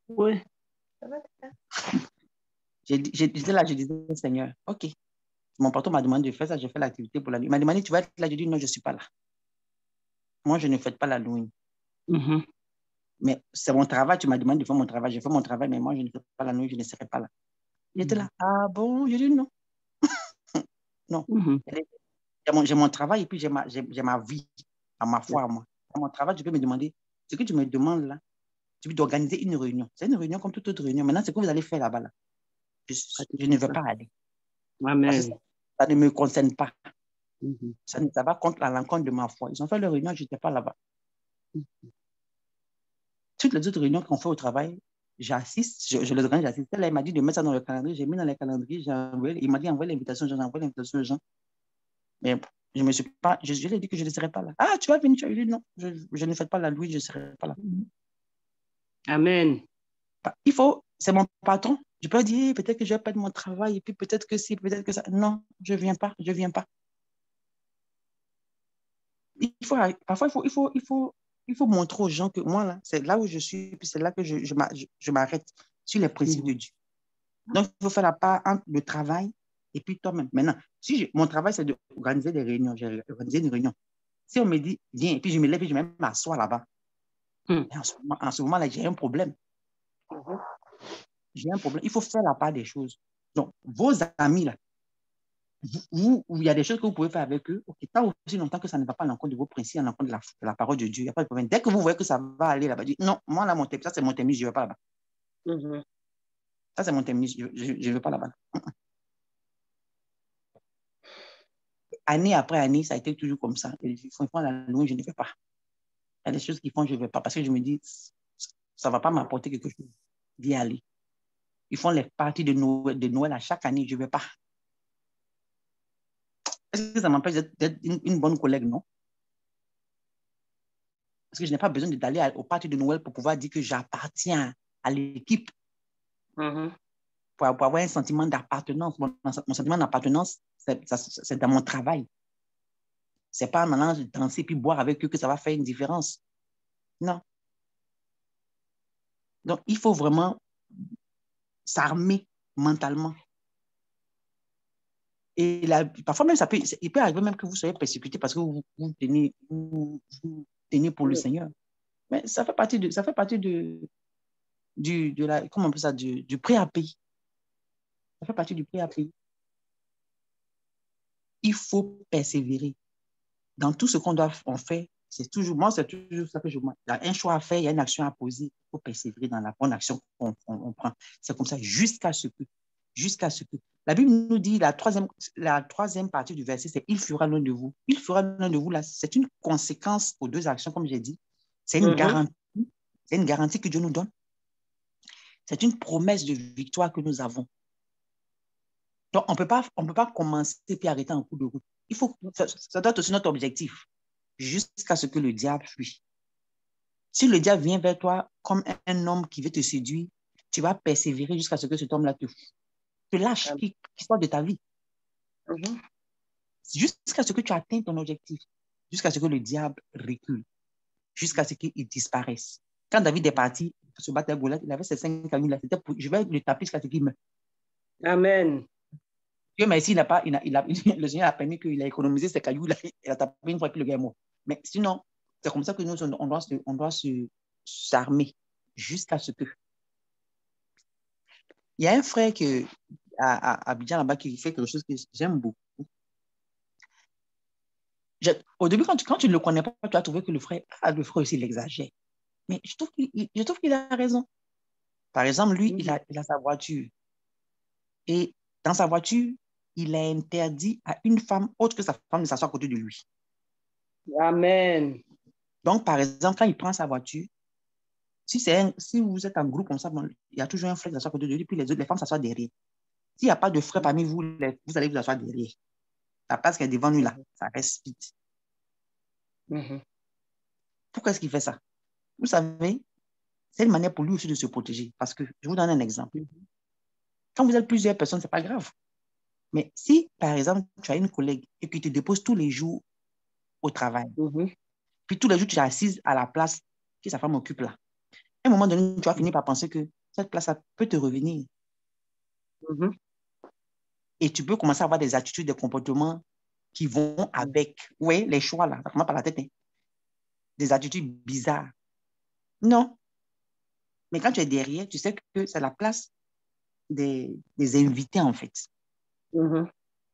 Oui. J'étais là, je disais, Seigneur, OK. Mon patron m'a demandé de faire ça, j'ai fait l'activité pour l'Halloween. Il m'a demandé, tu vas être là? Je dis, non, je ne suis pas là. Moi, je ne fais pas l'Halloween. Mais c'est mon travail, tu m'as demandé de faire mon travail. J'ai fait mon travail, mais moi, je ne fais pas l'Halloween, je ne serai pas là. Il était là, ah bon? Je dis non. Non. Mhm. J'ai mon travail et puis j'ai ma vie, à ma foi à moi. À mon travail, tu peux me demander, ce que tu me demandes là, tu peux d'organiser une réunion. C'est une réunion comme toute autre réunion. Maintenant, c'est ce que vous allez faire là-bas. Là. Je ne veux pas aller. Parce que Amen. ça ne me concerne pas. Mhm. Ça va contre à l'encontre de ma foi. Ils ont fait leur réunion, je n'étais pas là-bas. Toutes les autres réunions qu'on fait au travail, j'assiste, je les organise, j'assiste. Là, il m'a dit de mettre ça dans le calendrier, j'ai mis dans le calendrier, il m'a dit envoyer l'invitation, j'ai envoyé l'invitation aux gens. Mais je me suis pas, je lui ai dit que je ne serai pas là. Ah, tu vas venir, tu as dit non, je ne fais pas la Louis, je ne serai pas là. Amen. Il faut, c'est mon patron. Je peux dire, peut-être que je vais perdre mon travail, et puis peut-être que si, peut-être que ça. Non, je ne viens pas, je ne viens pas. Parfois, il faut montrer aux gens que moi, là, c'est là où je suis, puis c'est là que je m'arrête sur les principes de Dieu. Donc, il faut faire la part entre le travail et puis toi-même. Maintenant, si mon travail, c'est d'organiser des réunions, j'ai organisé une réunion. Si on me dit, viens, et puis je me lève et je vais m'asseoir là-bas, en ce moment-là, j'ai un problème. J'ai un problème. Il faut faire la part des choses. Donc, vos amis, là, il y a des choses que vous pouvez faire avec eux, ok, tant aussi longtemps que ça ne va pas à l'encontre de vos principes, à l'encontre de la parole de Dieu, il n'y a pas de problème. Dès que vous voyez que ça va aller là-bas, dites, non, moi, là, ça, c'est mon terminus, je ne vais pas là-bas. Ça, c'est mon terminus, je ne vais pas là-bas. Année après année, ça a été toujours comme ça. Ils font la louange, je ne vais pas. Il y a des choses qu'ils font, je ne vais pas, parce que je me dis, ça ne va pas m'apporter quelque chose d'y aller. Ils font les parties de Noël à chaque année, je ne vais pas. Est-ce que ça m'empêche d'être une bonne collègue, non? Parce que je n'ai pas besoin d'aller aux parties de Noël pour pouvoir dire que j'appartiens à l'équipe. Pour avoir un sentiment d'appartenance. Mon sentiment d'appartenance, c'est dans mon travail. Ce n'est pas en allant danser puis boire avec eux que ça va faire une différence. Non. Donc, il faut vraiment s'armer mentalement. Et là, parfois même, il peut arriver même que vous soyez persécuté parce que vous tenez pour le Seigneur. Mais ça fait partie comment on appelle ça, du prêt à payer. Ça fait partie du prêt à payer. Il faut persévérer. Dans tout ce qu'on fait, c'est toujours ça que je vois. Il y a un choix à faire, il y a une action à poser. Il faut persévérer dans la bonne action qu'on prend. C'est comme ça jusqu'à ce que. La Bible nous dit, la troisième partie du verset, c'est « Il fera l'un de vous ». « Il fera l'un de vous », là, c'est une conséquence aux deux actions, comme j'ai dit. C'est une garantie. C'est une garantie que Dieu nous donne. C'est une promesse de victoire que nous avons. Donc, on ne peut pas commencer puis arrêter en cours de route. Ça doit être aussi notre objectif, jusqu'à ce que le diable fuit. Si le diable vient vers toi comme un homme qui veut te séduire, tu vas persévérer jusqu'à ce que cet homme-là te lâche, qu'il sorte de ta vie. Jusqu'à ce que tu atteignes ton objectif, jusqu'à ce que le diable recule, jusqu'à ce qu'il disparaisse. Quand David est parti se battre avec Goliath, il avait ses 5 cailloux-là. Je vais le taper jusqu'à ce qu'il meure. Amen. Dieu merci, le Seigneur a permis qu'il a économisé ces cailloux-là. Il a tapé une fois que le gars est mort. Mais sinon, c'est comme ça que nous, on doit s'armer jusqu'à ce que. Il y a un frère à Abidjan là-bas qui fait quelque chose que j'aime beaucoup. Au début, quand tu ne le connais pas, tu as trouvé que le frère aussi, il exagère. Mais je trouve qu'il a raison. Par exemple, lui, il a sa voiture. Et dans sa voiture, il a interdit à une femme autre que sa femme de s'asseoir à côté de lui. Amen. Donc, par exemple, quand il prend sa voiture, si vous êtes en groupe comme ça, bon, il y a toujours un frère qui s'assoit à côté de lui, puis les femmes s'assoient derrière. S'il n'y a pas de frère parmi vous, vous allez vous asseoir derrière. La place qui est devant lui, là, ça reste vide. Pourquoi est-ce qu'il fait ça? Vous savez, c'est une manière pour lui aussi de se protéger. Parce que, je vous donne un exemple. Quand vous êtes plusieurs personnes, ce n'est pas grave. Mais si, par exemple, tu as une collègue et qui te dépose tous les jours au travail, puis tous les jours, tu es assise à la place que sa femme occupe là, à un moment donné, tu vas finir par penser que cette place peut te revenir. Et tu peux commencer à avoir des attitudes, des comportements qui vont avec, les choix là, ça commence par la tête, hein. Des attitudes bizarres. Non. Mais quand tu es derrière, tu sais que c'est la place des invités, en fait.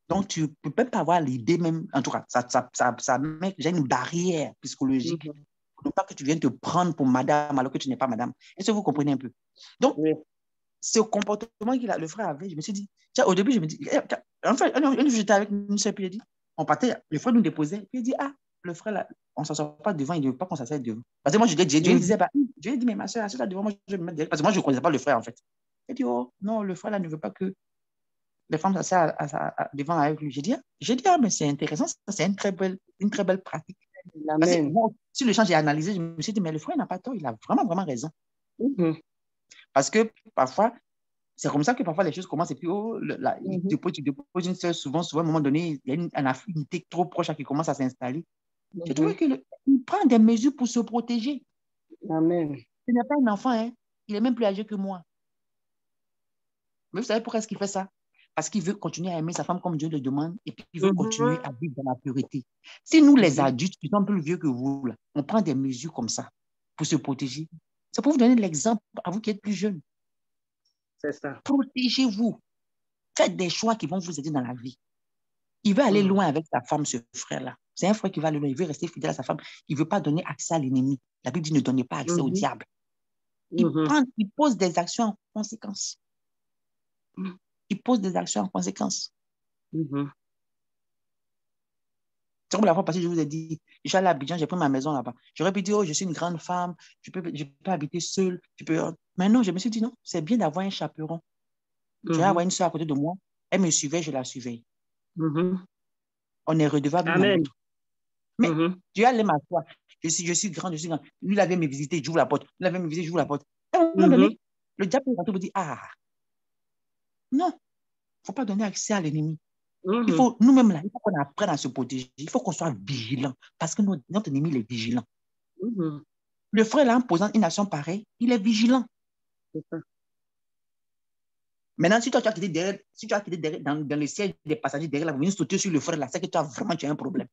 Donc, tu ne peux même pas avoir l'idée même, en tout cas, ça met déjà une barrière psychologique pour ne pas que tu viennes te prendre pour madame alors que tu n'es pas madame. Est-ce que vous comprenez un peu? Donc, Oui. ce comportement qu'il a, le frère avait, je me suis dit, tiens, au début, je me dis, en fait, j'étais avec une soeur, puis il dit, on partait, le frère nous déposait, puis il dit, ah, le frère, là, on ne s'assoit pas devant, il ne veut pas qu'on s'assied devant. Parce que moi, Dieu ne disait pas, Dieu dit, mais ma soeur, assieds-toi devant, moi, je vais me mettre derrière. Parce que moi, je ne connaissais pas le frère, en fait. Il dit, oh, non, le frère, là, ne veut pas que les femmes s'assiedent devant avec lui. J'ai dit, ah, mais c'est intéressant, ça, c'est une très belle pratique. Parce que Amen. moi, sur le champ, j'ai analysé, je me suis dit, mais le frère n'a pas tort, il a vraiment, vraiment raison. Parce que parfois, c'est comme ça que parfois les choses commencent et puis oh, tu déposes une soeur, souvent, à un moment donné, il y a une affinité trop proche qui commence à s'installer. J'ai trouvé qu'il prend des mesures pour se protéger. Amen. Ce n'est pas un enfant, hein. Il est même plus âgé que moi. Mais vous savez pourquoi est-ce qu'il fait ça? Parce qu'il veut continuer à aimer sa femme comme Dieu le demande et puis il veut continuer à vivre dans la pureté. Si nous, les adultes, qui sommes plus vieux que vous, là, on prend des mesures comme ça pour se protéger, c'est pour vous donner l'exemple à vous qui êtes plus jeunes. C'est ça. Protégez-vous. Faites des choix qui vont vous aider dans la vie. Il veut aller loin avec sa femme, ce frère-là. C'est un frère qui va aller loin. Il veut rester fidèle à sa femme. Il ne veut pas donner accès à l'ennemi. La Bible dit ne donnez pas accès au diable. Il pose des actions en conséquence. Il pose des actions en conséquence. C'est comme la fois passée, je vous ai dit, je suis allé à Abidjan, j'ai pris ma maison là-bas. J'aurais pu dire, oh, je suis une grande femme, je peux habiter seule. Mais non, je me suis dit, non, c'est bien d'avoir un chaperon. Je vais avoir une soeur à côté de moi. Elle me suivait, je la suivais. On est redevable l'un à l'autre. Mais Dieu allait m'asseoir. Je suis grande, je suis grande. Lui, il avait me visiter, j'ouvre la porte. Lui, il avait me visiter, j'ouvre la porte. À un moment donné, le diable est rentré et me dit, ah, non, il ne faut pas donner accès à l'ennemi. Il faut, nous-mêmes, là, il faut qu'on apprenne à se protéger. Il faut qu'on soit vigilant parce que notre ennemi, il est vigilant. Le frère, là, en posant une action pareille, il est vigilant. Maintenant, si toi, tu as quitté derrière, dans le siège des passagers derrière, là, vous venez sauter sur le frère, là, c'est que tu as un problème.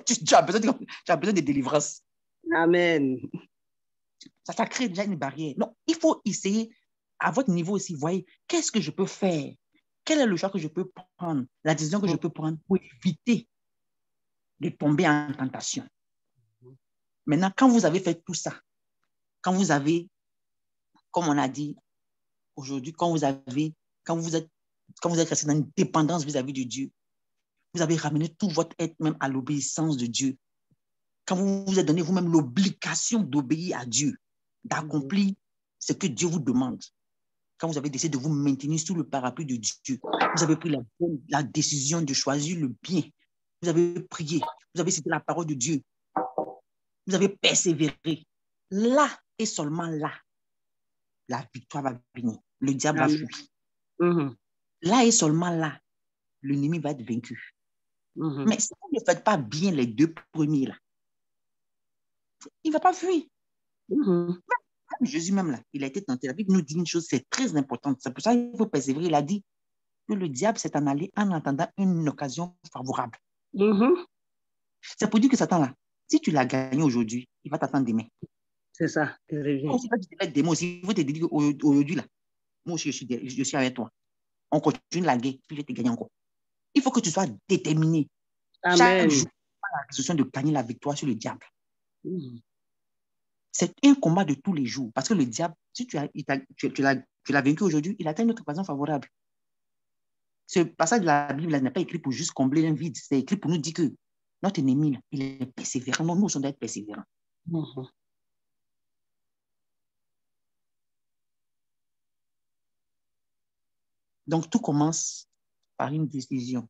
tu as besoin de délivrance. Amen. Ça crée déjà une barrière. Non, il faut essayer, à votre niveau aussi, voyez, qu'est-ce que je peux faire? Quel est le choix que je peux prendre? La décision que je peux prendre pour éviter de tomber en tentation. Maintenant, quand vous avez fait tout ça, quand vous avez, comme on a dit aujourd'hui, quand vous êtes resté dans une dépendance vis-à-vis de Dieu, vous avez ramené tout votre être même à l'obéissance de Dieu. Quand vous vous êtes donné vous-même l'obligation d'obéir à Dieu, d'accomplir ce que Dieu vous demande. Quand vous avez décidé de vous maintenir sous le parapluie de Dieu, vous avez pris la décision de choisir le bien. Vous avez prié, vous avez cité la parole de Dieu. Vous avez persévéré. Là et seulement là, la victoire va venir. Le diable va fuir. Là et seulement là, l'ennemi va être vaincu. Mais si vous ne faites pas bien les deux premiers, là, il ne va pas fuir. Jésus même là, il a été tenté. La Bible nous dit une chose, c'est très importante. C'est pour ça qu'il faut persévérer. Il a dit que le diable s'est en allé en attendant une occasion favorable. C'est pour dire que Satan là, si tu l'as gagné aujourd'hui, il va t'attendre demain. C'est ça, il revient. Si tu te lèves demain aussi, il faut te dire aujourd'hui là, moi aussi je suis avec toi. On continue la guerre, puis je vais te gagner encore. Il faut que tu sois déterminé. Amen. Chaque jour, tu as la résolution de gagner la victoire sur le diable. C'est un combat de tous les jours. Parce que le diable, si tu l'as vaincu aujourd'hui, il atteint une autre occasion favorable. Ce passage de la Bible n'est pas écrit pour juste combler un vide. C'est écrit pour nous dire que notre ennemi, là, il est persévérant. Non, nous, on doit être persévérants. Donc, tout commence par une décision.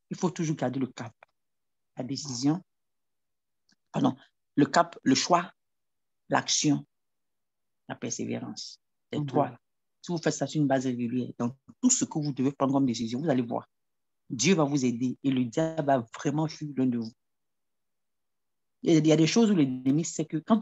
Il faut toujours garder le cap. La décision, le cap, le choix, l'action, la persévérance. Les trois. Si vous faites ça sur une base régulière, donc tout ce que vous devez prendre comme décision, vous allez voir. Dieu va vous aider et le diable va vraiment fuir l'un de vous. Il y a des choses où l'ennemi sait que quand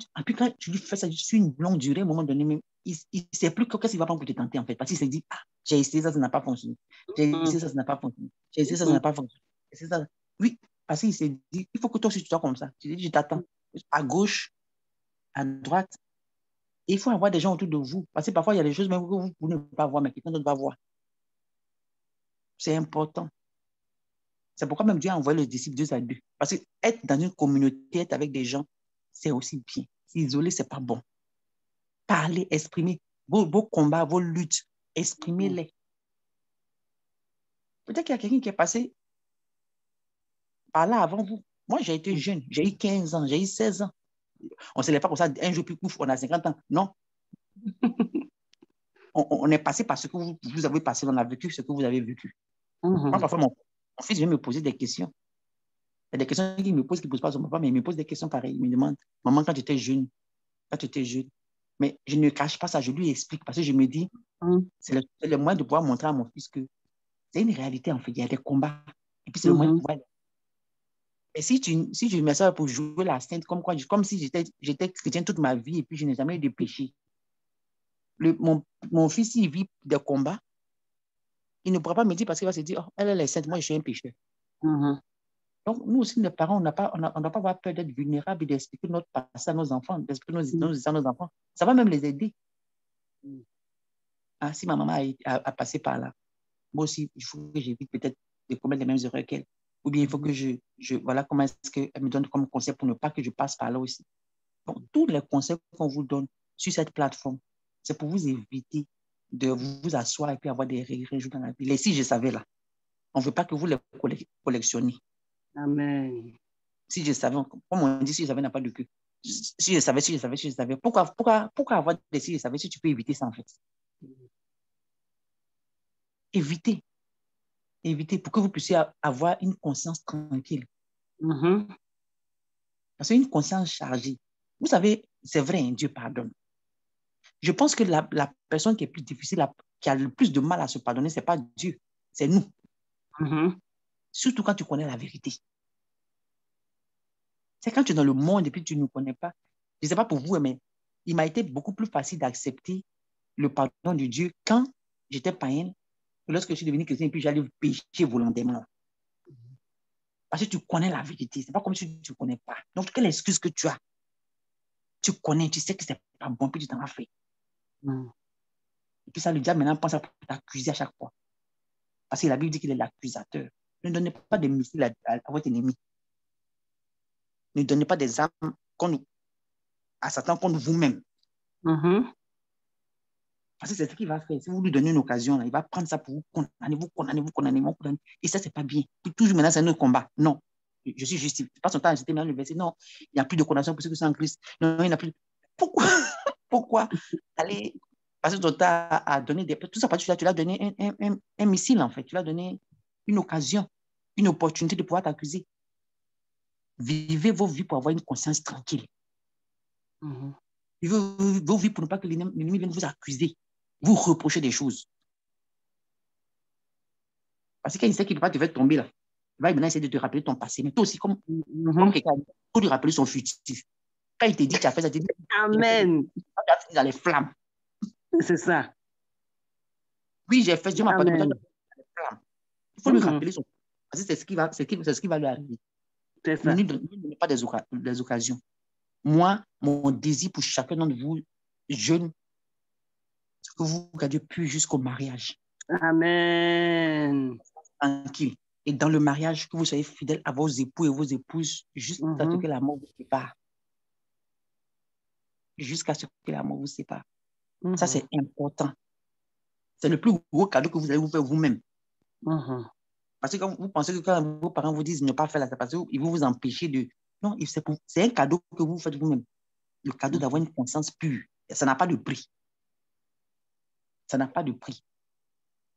tu lui fais ça sur une longue durée, à un moment donné, même, il ne sait plus qu'est-ce qu'il va prendre pour te tenter en fait. Parce qu'il s'est dit, ah, j'ai essayé ça, ça n'a pas fonctionné. J'ai essayé ça, ça n'a pas fonctionné. J'ai essayé ça, ça n'a pas fonctionné. Ça. Oui, parce qu'il s'est dit, il faut que toi aussi tu sois comme ça. Tu dis, je t'attends. À gauche, à droite, Et il faut avoir des gens autour de vous. Parce que parfois, il y a des choses même que vous ne pouvez pas voir, mais quelqu'un d'autre va voir. C'est important. C'est pourquoi même Dieu a envoyé les disciples 2 à 2. Parce que être dans une communauté, être avec des gens, c'est aussi bien. S'isoler, ce n'est pas bon. Parler, exprimer vos combats, vos luttes, exprimez-les. Peut-être qu'il y a quelqu'un qui est passé par là avant vous. Moi, j'ai été jeune. J'ai eu 15 ans, j'ai eu 16 ans. On ne se lève pas comme ça, un jour, puis pouf, on a 50 ans. Non. On est passé par ce que vous avez passé, on a vécu ce que vous avez vécu. Moi, parfois, mon fils vient me poser des questions. Il y a des questions qu'il me pose, qu'il ne pose pas à son papa, mais il me pose des questions pareilles. Il me demande, maman, quand tu étais jeune, mais je ne cache pas ça, je lui explique parce que je me dis, c'est le moyen de pouvoir montrer à mon fils que c'est une réalité, en fait. Il y a des combats. Et puis, c'est le moyen de pouvoir. Mais si tu mets ça pour jouer la sainte, comme si j'étais chrétien toute ma vie et puis je n'ai jamais eu de péché. Mon fils, s'il vit des combats, il ne pourra pas me dire parce qu'il va se dire, oh, elle est sainte, moi, je suis un pécheur. Donc, nous aussi, les parents, on ne doit pas avoir peur d'être vulnérables et d'expliquer notre passé à nos enfants, d'expliquer nos histoires à nos enfants. Ça va même les aider. Ah, si ma maman a passé par là, moi aussi, il faut que j'évite peut-être de commettre les mêmes erreurs qu'elle. Ou bien il faut que voilà comment est-ce qu'elle me donne comme conseil pour ne pas que je passe par là aussi. Donc, tous les conseils qu'on vous donne sur cette plateforme, c'est pour vous éviter de vous asseoir et puis avoir des regrets dans la vie. Et si je savais là, on ne veut pas que vous les collectionnez. Amen. Si je savais, comme on dit, si je savais, n'a pas de queue. Si je savais. Pourquoi avoir des si je savais si tu peux éviter ça en fait? Éviter pour que vous puissiez avoir une conscience tranquille. Parce qu'une conscience chargée, vous savez, c'est vrai, Dieu pardonne. Je pense que la personne qui est plus difficile, qui a le plus de mal à se pardonner, ce n'est pas Dieu, c'est nous. Surtout quand tu connais la vérité. C'est quand tu es dans le monde et puis tu ne connais pas. Je ne sais pas pour vous, mais il m'a été beaucoup plus facile d'accepter le pardon de Dieu quand j'étais païenne que lorsque je suis devenu chrétien et puis j'allais pécher volontairement. Parce que tu connais la vérité. Ce n'est pas comme si tu ne connais pas. Donc, quelle excuse que tu as? Tu connais, tu sais que ce n'est pas bon, puis tu t'en as fait. Et puis ça, le diable maintenant pense à t'accuser à chaque fois. Parce que la Bible dit qu'il est l'accusateur. Ne donnez pas des missiles à votre ennemi. Ne donnez pas des armes à Satan contre vous-même. Parce que c'est ce qu'il va faire. Si vous lui donnez une occasion, là, il va prendre ça pour vous condamner. Et ça, c'est pas bien. Puis toujours maintenant, c'est un autre combat. Non. Je suis justifié. Pas son temps à citer maintenant le verset. Non, il n'y a plus de condamnation pour ceux qui sont en Christ. Non, il n'y a plus. Pourquoi? Pourquoi aller passer ton temps à donner des... Tout ça parce que tu l'as donné un missile, en fait. Tu l'as donné une occasion, une opportunité de pouvoir t'accuser. Vivez vos vies pour avoir une conscience tranquille. Vivez vos vies pour ne pas que l'ennemi vienne vous accuser, vous reprocher des choses. Parce qu'il sait qu'il ne peut pas te faire tomber là. Il va maintenant essayer de te rappeler ton passé. Mais toi aussi, comme quelqu'un, il faut lui rappeler son futur. Quand il te dit que tu as fait ça, tu dis Amen. Tu as fini dans les flammes. C'est ça. Oui, j'ai fait, Dieu m'a pardonné, mais toi, tu as fini dans les flammes. Il faut lui rappeler son futur. Parce que c'est ce qui va lui arriver. C'est ça. Ne donnez pas des occasions. Moi, mon désir pour chacun d'entre vous, jeunes, c'est que vous gardiez plus jusqu'au mariage. Amen. Tranquille. Et dans le mariage, que vous soyez fidèles à vos époux et vos épouses jusqu'à ce que la mort vous sépare. Jusqu'à ce que la mort vous sépare. Ça, c'est important. C'est le plus gros cadeau que vous allez vous faire vous-même. Parce que quand vous pensez que quand vos parents vous disent ne pas faire la séparation, ils vont vous empêcher de... Non, c'est un cadeau que vous faites vous-même. Le cadeau d'avoir une conscience pure. Et ça n'a pas de prix. Ça n'a pas de prix.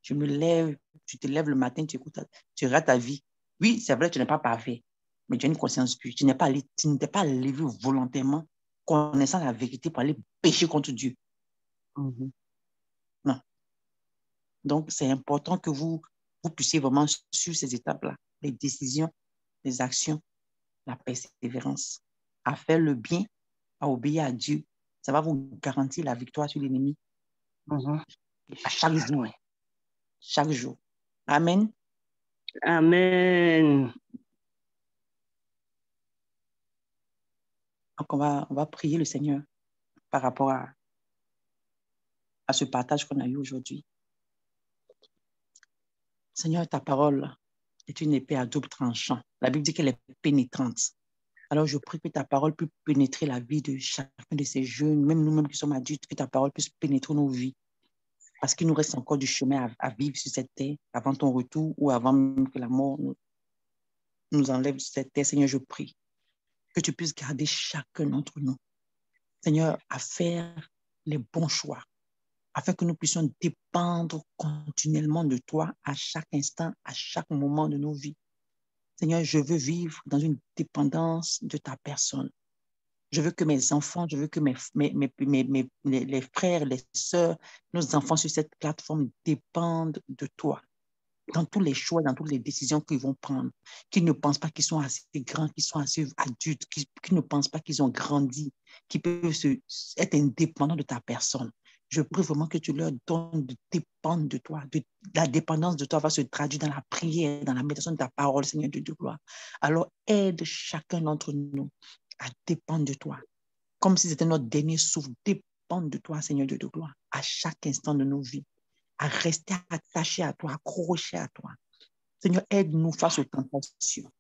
Je me lève, tu te lèves le matin, tu écoutes, tu regardes ta vie. Oui, c'est vrai, tu n'es pas parfait, mais tu as une conscience pure. Tu n'es pas levé volontairement, connaissant la vérité pour aller pécher contre Dieu. Non. Donc, c'est important que vous puissiez vraiment suivre ces étapes-là, les décisions, les actions, la persévérance, à faire le bien, à obéir à Dieu. Ça va vous garantir la victoire sur l'ennemi à chaque jour. Chaque jour. Amen. Amen. Donc, on va prier le Seigneur par rapport à à ce partage qu'on a eu aujourd'hui. Seigneur, ta parole est une épée à double tranchant. La Bible dit qu'elle est pénétrante. Alors, je prie que ta parole puisse pénétrer la vie de chacun de ces jeunes, même nous-mêmes qui sommes adultes, que ta parole puisse pénétrer nos vies. Parce qu'il nous reste encore du chemin à vivre sur cette terre avant ton retour ou avant même que la mort nous enlève de cette terre. Seigneur, je prie que tu puisses garder chacun d'entre nous. Seigneur, à faire les bons choix, afin que nous puissions dépendre continuellement de toi à chaque instant, à chaque moment de nos vies. Seigneur, je veux vivre dans une dépendance de ta personne. Je veux que mes enfants, je veux que les frères, les sœurs, nos enfants sur cette plateforme dépendent de toi dans tous les choix, dans toutes les décisions qu'ils vont prendre, qu'ils ne pensent pas qu'ils sont assez grands, qu'ils sont assez adultes, qu'ils ne pensent pas qu'ils ont grandi, qu'ils peuvent être indépendants de ta personne. Je prie vraiment que tu leur donnes de dépendre de toi. La dépendance de toi va se traduire dans la prière, dans la méditation de ta parole, Seigneur Dieu de gloire. Alors aide chacun d'entre nous à dépendre de toi, comme si c'était notre dernier souffle. Dépendre de toi, Seigneur Dieu de gloire, à chaque instant de nos vies, à rester attaché à toi, accroché à toi. Seigneur, aide-nous face aux tentations,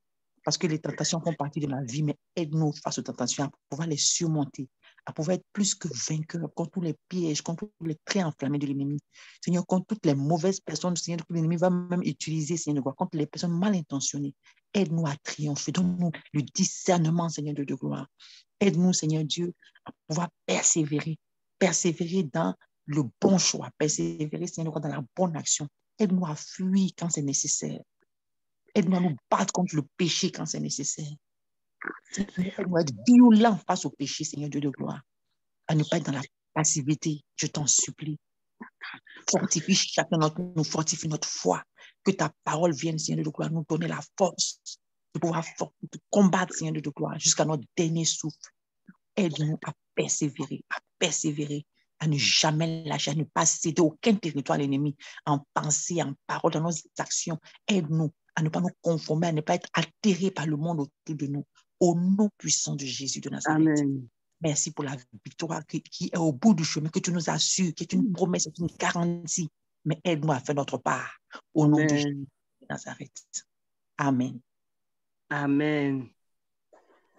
parce que les tentations font partie de la vie, mais aide-nous face aux tentations à pouvoir les surmonter, à pouvoir être plus que vainqueurs contre tous les pièges, contre tous les traits enflammés de l'ennemi. Seigneur, contre toutes les mauvaises personnes, Seigneur, que l'ennemi va même utiliser, Seigneur de gloire, contre les personnes mal intentionnées. Aide-nous à triompher, donne-nous le discernement, Seigneur de gloire. Aide-nous, Seigneur Dieu, à pouvoir persévérer dans le bon choix, persévérer, Seigneur, dans la bonne action. Aide-nous à fuir quand c'est nécessaire. Aide-nous à nous battre contre le péché quand c'est nécessaire. Aide-nous à être violents face au péché, Seigneur Dieu de gloire. À ne pas être dans la passivité, je t'en supplie. Fortifie chacun d'entre nous, fortifie notre foi. Que ta parole vienne, Seigneur de gloire, nous donner la force de pouvoir combattre, Seigneur de gloire, jusqu'à notre dernier souffle. Aide-nous à persévérer, à ne jamais lâcher, à ne pas céder aucun territoire à l'ennemi, en pensée, en parole, dans nos actions. Aide-nous à ne pas nous conformer, à ne pas être atterrés par le monde autour de nous. Au nom puissant de Jésus de Nazareth. Amen. Merci pour la victoire qui est au bout du chemin, que tu nous assures, qui est une promesse, qui est une garantie. Mais aide-nous à faire notre part. Au nom de Jésus de Nazareth. Amen. Amen.